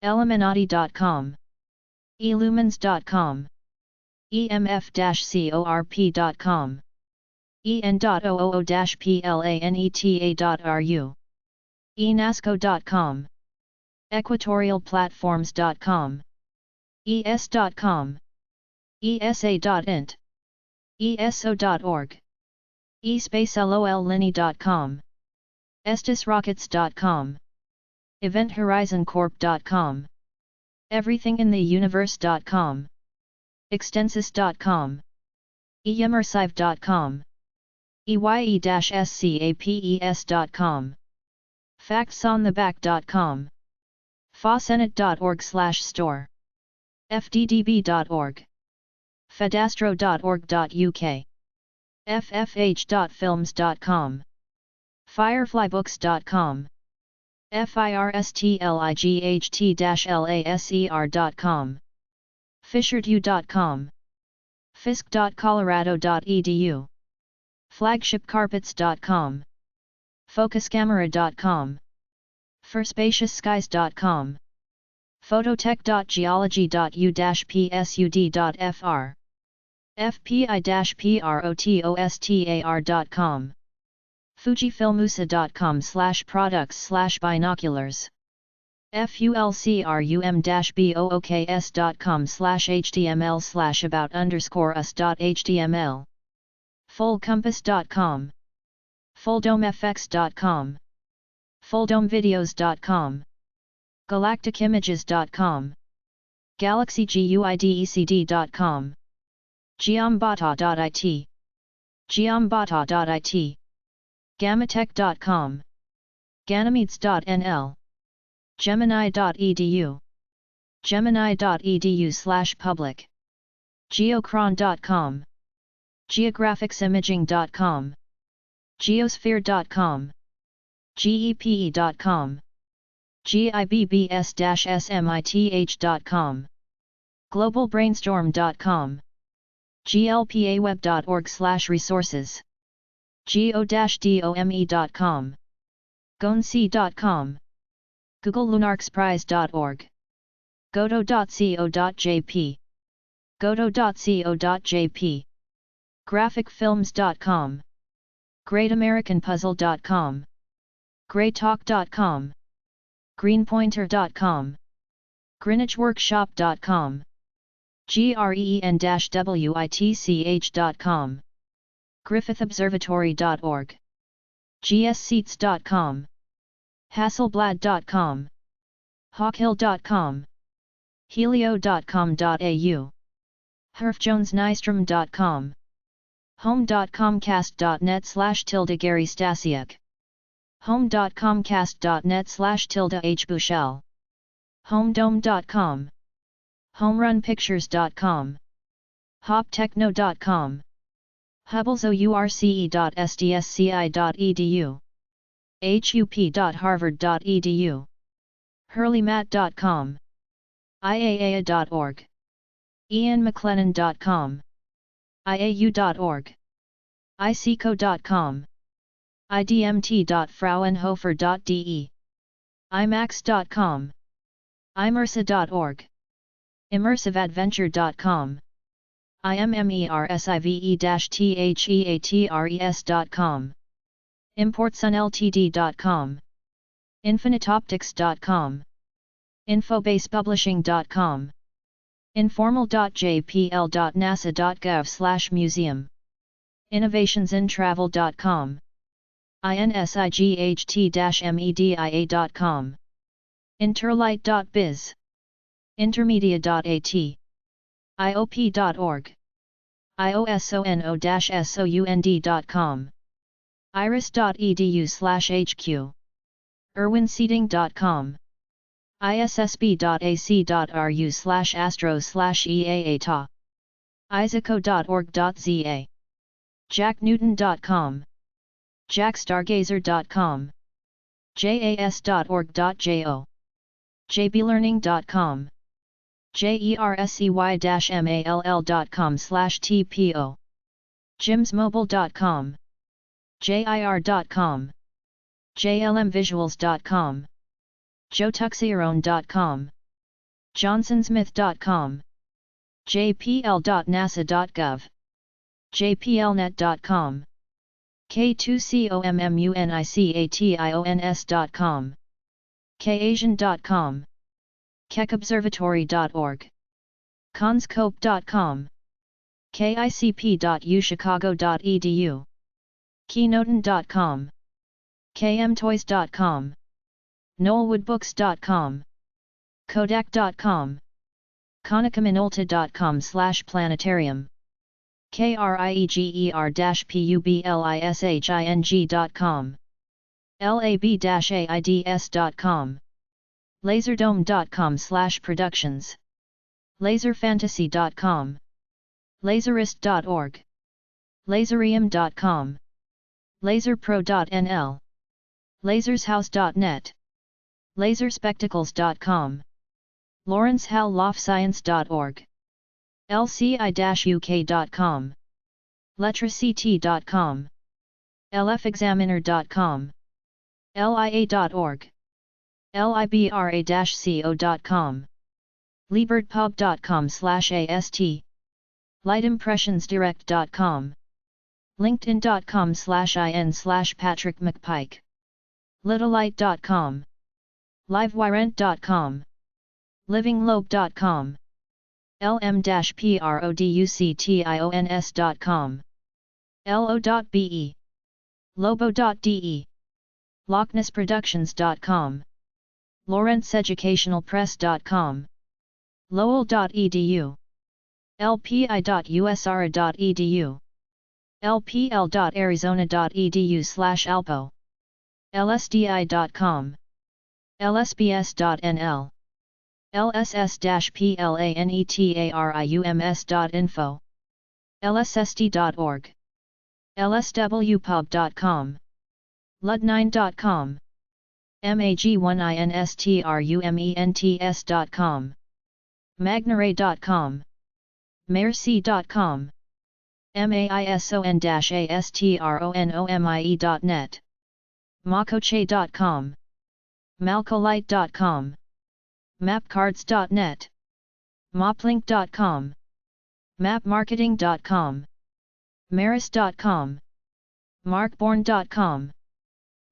Illuminati.com, elumens.com, emf-corp.com, en.ooo-planeta.ru, enasco.com, equatorialplatforms.com, es.com, esa.int, eso.org, espacelolini.com, estisrockets.com, eventhorizoncorp.com, everythingintheuniverse.com, extensis.com, eimmersive.com, eye-scapes.com, factsontheback.com, fawsenate.org/store, fddb.org, fedastro.org.uk, ffh.films.com, fireflybooks.com, firstlight-laser.com, fisherdew.com, fisc.colorado.edu, flagshipcarpets.com, focuscamera.com, forspaciousskies.com, phototech.geology.u-psud.fr, fpi-protostar.com, fujifilmusa.com/products/binoculars, fulcrum.bookcast.com/html/about_us.html, fullcompass.com, fulldomefx.com, fulldomevideos.com, galacticimages.com, galaxyguidecd.com, geombata.it, geombata.it, gamatech.com, ganymedes.nl, gemini.edu, gemini.edu/public, geochron.com, geographicsimaging.com, geosphere.com, gepe.com, gibbs-smith.com, globalbrainstorm.com, glpaweb.org/resources, go-dome.com, gonc.com, googlelunarxprize.org, goto.co.jp, goto.co.jp, graphicfilms.com, greatamericanpuzzle.com, greytalk.com, greenpointer.com, greenwichworkshop.com, green-witch.com, griffithobservatory.org, gsseats.com, hasselblad.com, hawkhill.com, helio.com.au, herfjonesnystrom.com, home.comcast.net/Gary Stasiuk, home.comcast.net/H Bushell, homedome.com, homerunpictures.com, hoptechno.com, hubblesource.sdsci.edu, hup.harvard.edu, hurleymat.com, iaaa.org, ianmclennan.com, iau.org, iseco.com, idmt.fraunhofer.de, imax.com, immersa.org, immersiveadventure.com, immersive-theatres.com, importsunltd.com, infiniteoptics.com, infobasepublishing.com, informal.jpl.nasa.gov/museum, innovationsintravel.com, insight-media.com, interlight.biz, intermedia.at, iop.org, iosono-sound.com, iris.edu/hq, irwinseating.com, issb.ac.ru/astro/eaata, isaco.org.za, jacknewton.com, jackstargazer.com, jas.org.jo, jblearning.com, jersey-mall.com/tpo, jimsmobile.com, jir.com, jlmvisuals.com, joetuxieron.com, johnsonsmith.com, jpl.nasa.gov, jplnet.com, k2communications.com, kasian.com, kekobservatory.org, conscope.com, kicp.uchicago.edu, keynoten.com, kmtoys.com, noelwoodbooks.com, kodak.com, konickaminolta.com/planetarium, krieger-publishing.com, lab-aids.com, laserdome.com/productions, laserfantasy.com, laserist.org, laserium.com, laserpro.nl, lasershouse.net, laserspectacles.com, lawrencehallofscience.org, lci-uk.com, letract.com, lfexaminer.com, lia.org, libra-co.com, lieberdpub.com/ast, lightimpressionsdirect.com, linkedin.com/in/Patrick McPike, littlelight.com, livewirent.com, livinglobe.com, lm-productions.com, lo.be, lobo.de, lochnassproductions.com, lawrenceeducationalpress.com, lowell.edu, lpi.usara.edu, lpl.arizona.edu/alpo, lsdi.com, lsbs.nl, lss-planetariums.info, lssd.org, lswpub.com, lud9.com, mag1instruments.com, magnaray.com, mayorc.com, maison-astronomie.net, makoche.com, malcolite.com, mapcards.net, maplink.com, mapmarketing.com, Maris.com, markborn.com,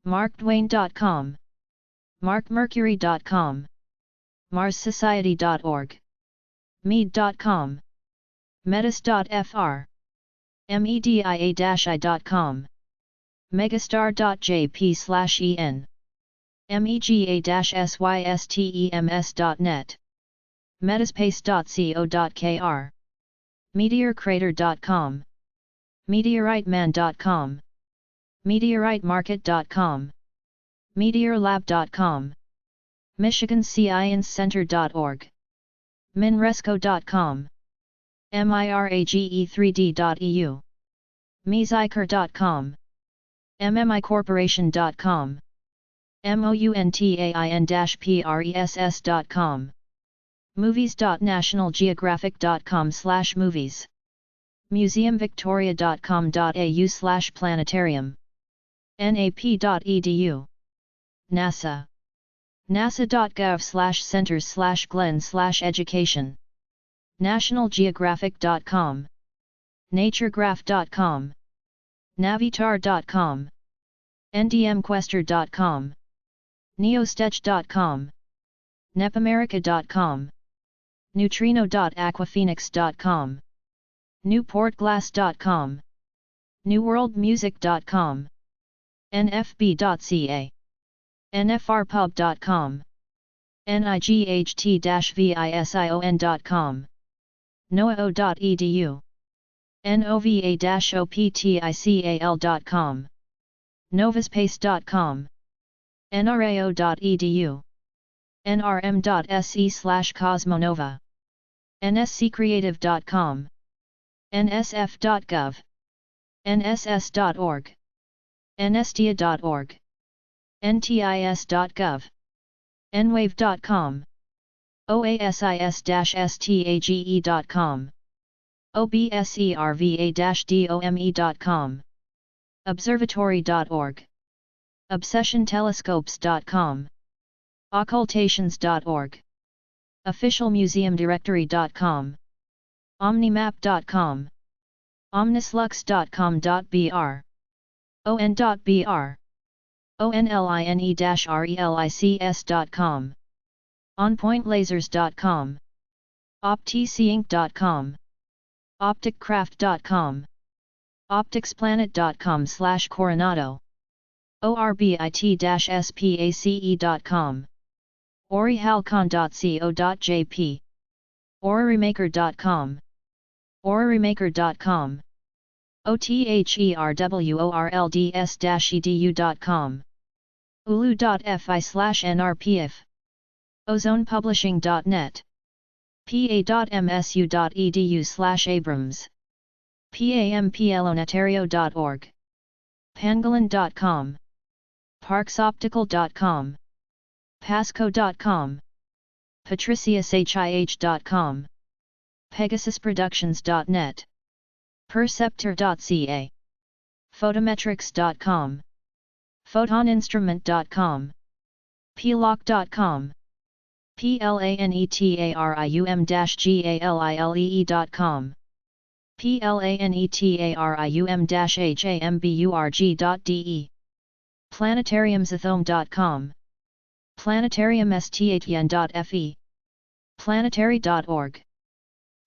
markdwayne.com, markmercury.com, marssociety.org, mead.com, metis.fr, media-i.com, megastar.jp/en, mega-systems.net, metaspace.co.kr, meteorcrater.com, meteoriteman.com, meteoritemarket.com, meteorlab.com, michigansciencecenter.org, minresco.com, mirage3d.eu, mezyker.com, mmIcorporation.com, mountain-press.com, movies.nationalgeographic.com/movies, museumvictoria.com.au/planetarium, nap.edu, NASA, nasa.gov/centers/glen/education, nationalgeographic.com, naturegraph.com, navitar.com, ndmquester.com, neostech.com, nepamerica.com, neutrino.aquaphoenix.com, newportglass.com, newworldmusic.com, nfb.ca, nfrpub.com, night-vision.com, noao.edu, nova-optical.com, novaspace.com, nrao.edu, nrm.se/cosmonova, nsccreative.com, nsf.gov, nss.org, nstia.org, ntis.gov, nwave.com, oasis-stage.com, observa-dome.com, observatory.org, obsessiontelescopes.com, occultations.org, officialmuseumdirectory.com, omnimap.com, omnislux.com.br, on.br, online-relics.com, onpointlasers.com, optcinc.com, opticcraft.com, opticsplanet.com/coronado, orbit-space.com, orihalcon.co.jp, orremaker.com, orremaker.com, otherworlds-edu.com, ulu.fi/nrpf, ozonepublishing.net, pa.msu.edu/abrams, pamplonettario.org, pangolin.com, parksoptical.com, pasco.com, patriciushih.com, pegasusproductions.net, perceptor.ca, photometrics.com, photoninstrument.com, plock.com, planetarium-galilei.com, planetarium-hamburg.de, planetariumzathome.com, planetariumstatien.fe, planetary.org,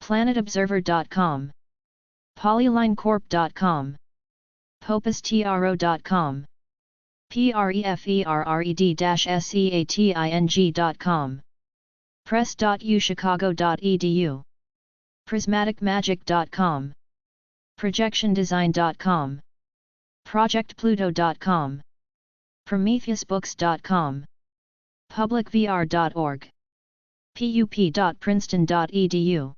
planetobserver.com, polylinecorp.com, popustro.com, preferred-seating.com, press.uchicago.edu, prismaticmagic.com, projectiondesign.com, projectpluto.com, prometheusbooks.com, publicvr.org, pup.princeton.edu,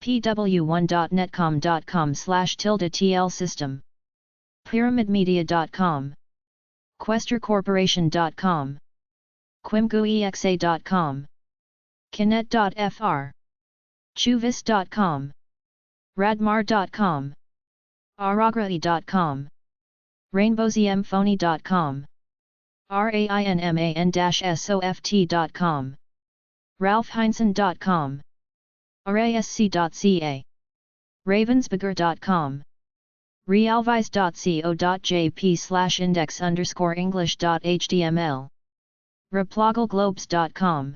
pw1.netcom.com/tl system, pyramidmedia.com, questorcorporation.com, quimguexa.com, kinet.fr, chuvis.com, radmar.com, aragrae.com, rainbowsymphony.com, rainman-soft.com, ralphheinsen.com, rasc.ca, ravensburger.com, realvise.co.jp/index_english.html reploggleglobes.com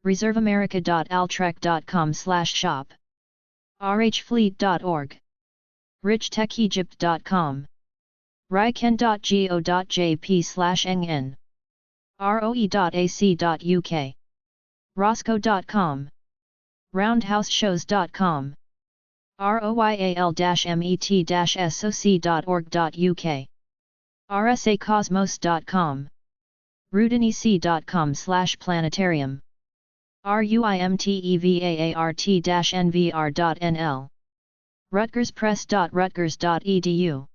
reserveamerica.altrek.com/shop rhfleet.org richtechegypt.com riken.go.jp/ngn roe.ac.uk roscoe.com roundhouseshows.com royal-met-soc.org.uk rsacosmos.com rudinec.com/planetarium ruimtevaart-nvr.nl rutgerspress.rutgers.edu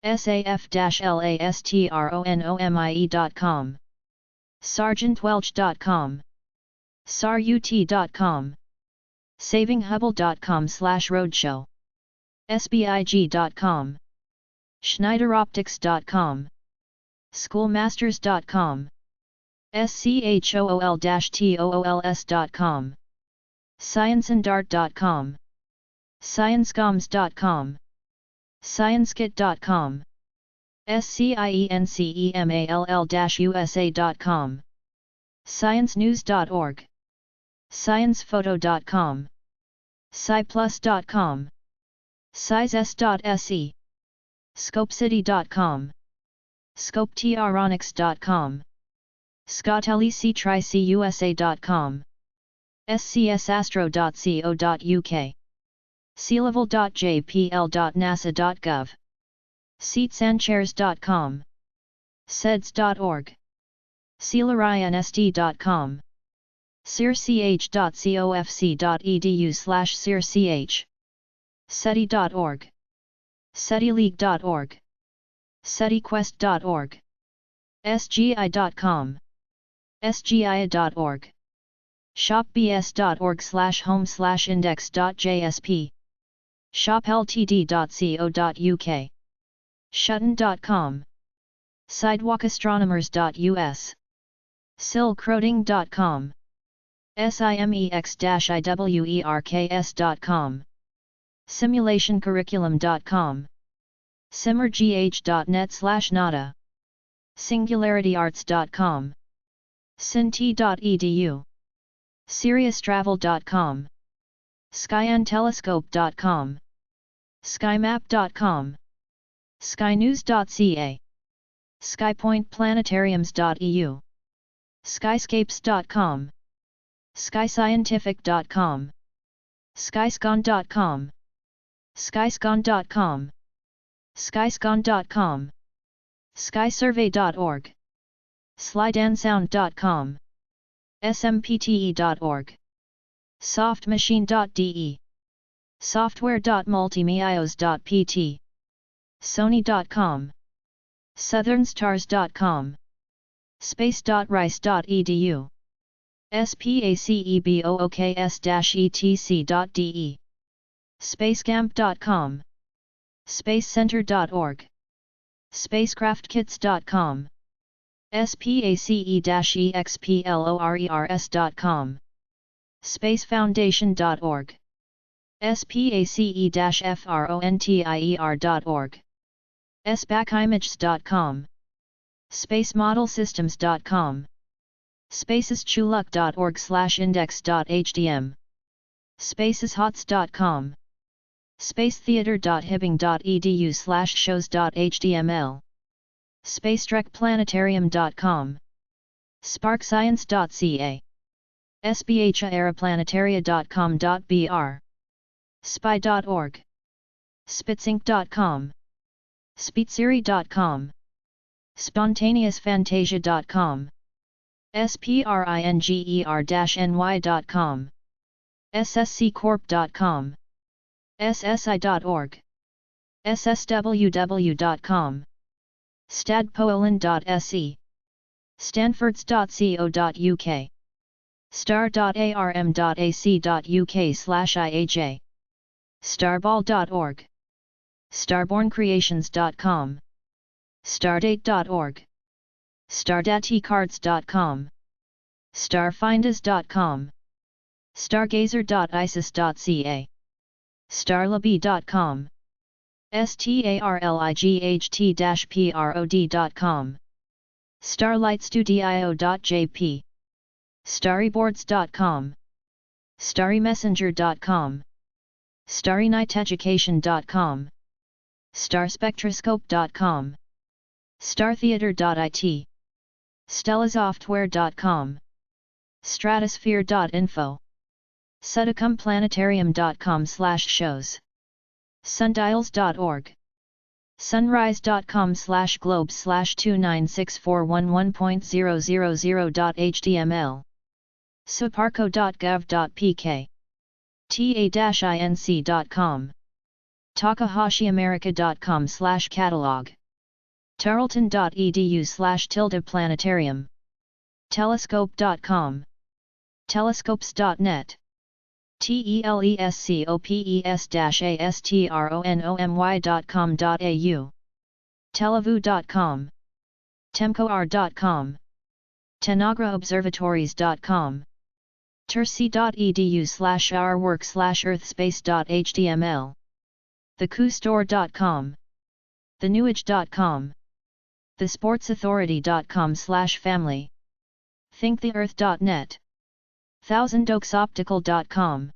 saf-lastronomie.com sergeantwelch.com sarut.com savinghubble.com/roadshow sbig.com schneideroptics.com schoolmasters.com school-tools.com scienceandart.com sciencecoms.com sciencekit.com sciencemall-usa.com sciencenews.org sciencephoto.com sciplus.com scizes.se scopecity.com scopetronics.com scotellecitricusa.com scsastro.co.uk sealevel.jpl.nasa.gov seatsandchairs.com seds.org sealarinsd.com search.cofc.edu/search seti.org setileague.org setiquest.org sgi.com sgia.org shopbs.org/home/index.jsp shopltd.co.uk shutton.com sidewalkastronomers.us silkroading.com simex-iwerks.com simulationcurriculum.com simmergh.net/nada singularityarts.com sinti.edu SiriusTravel.com skyantelescope.com skymap.com skynews.ca skypointplanetariums.eu skyscapes.com skyscientific.com skyscon.com skyscon.com skyscon.com skysurvey.org slideandsound.com smpte.org softmachine.de software.multimeios.pt sony.com southernstars.com space.rice.edu spacebookes-etc.de spacecamp.com spacecenter.org spacecraftkits.com space-explorers.com spacefoundation.org space-frontier.org spackimages.com spacemodelsystems.com spaceschuluk.org/index.htm spaceshots.com spacetheater.hibbing.edu/shows.html spacetrekplanetarium.com sparkscience.ca sbhaeraplanetaria.com.br spy.org spitzinc.com spitzeri.com spontaneousfantasia.com springer-ny.com ssccorp.com ssi.org ssww.com stadpoland.se stanfords.co.uk star.arm.ac.uk/iaj starball.org starborncreations.com stardate.org stardatcards.com starfinders.com stargazer.isis.ca starlobby.com starlight-prod.com, starlightstudio.jp, starryboards.com, starrymessenger.com, starrynighteducation.com, starspectroscope.com, startheater.it, stellasoftware.com, stratosphere.info, sudacumplanetarium.com/shows, sundials.org, sunrise.com/globe/2964111.000.html, suparco.gov.pk, ta-inc.com, takahashiamerica.com/catalog, tarleton.edu/planetarium, telescope.com, telescopes.net, telescopes-astronomy.com.au, televu.com, temcoar.com, tenagraobservatories.com, terci.edu/ourwork/earthspace.html, thecoostore.com, thenewage.com, thesportsauthority.com/family, thinktheearth.net, thousandoaksoptical.com,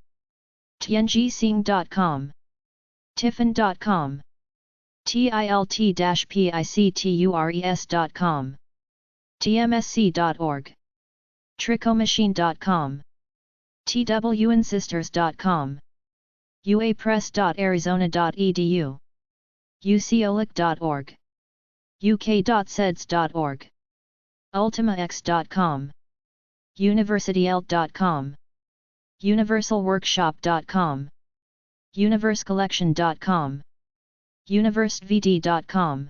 tianjixing.com, tiffin.com, tilt-pictures.com, tmsc.org, tricomachine.com, twinsisters.com, uapress.arizona.edu, ucolic.org, uk.seds.org, ultimax.com, universityelt.com, universalworkshop.com, universecollection.com, universityvd.com,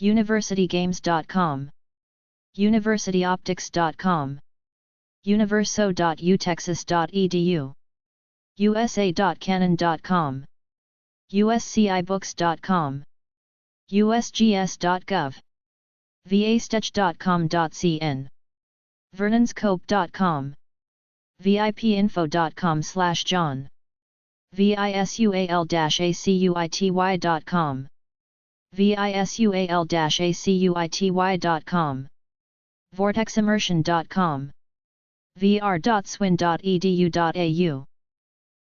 universitygames.com, universityoptics.com, universo.utexas.edu, usa.canon.com, uscibooks.com, usgs.gov, vastech.com.cn, vernonscope.com, vipinfo.com/john, visual-acuity.com, visual-acuity.com, vorteximmersion.com, vr.swin.edu.au,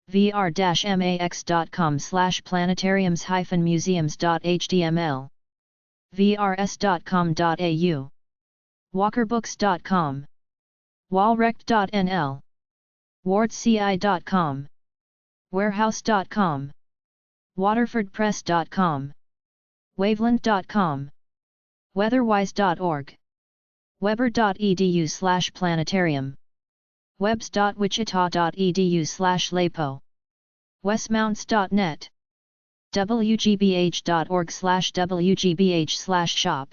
vr-max.com/planetariums-museums.html, vrs.com.au, walkerbooks.com, walrect.nl, wardci.com, warehouse.com, waterfordpress.com, waveland.com, weatherwise.org, weber.edu/planetarium, webs.wichita.edu/lapo, westmounts.net, wgbh.org/wgbh/shop,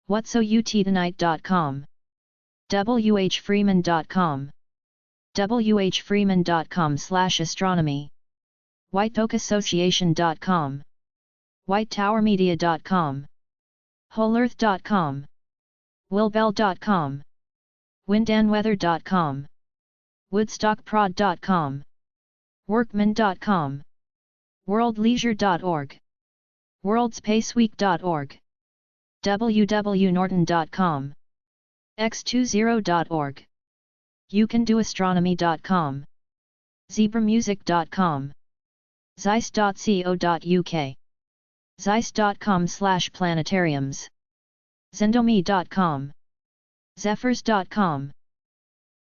whatsoutonight.com, whfreeman.com, whfreeman.com/astronomy, whiteoakassociation.com, whitetowermedia.com, wholeearth.com, willbell.com, windandweather.com, woodstockprod.com, workman.com, worldleisure.org, worldspaceweek.org, www.norton.com, x20.org, youcandoastronomy.com, zebramusic.com, zeiss.co.uk, zeiss.com/planetariums, zendomi.com, zephyrs.com,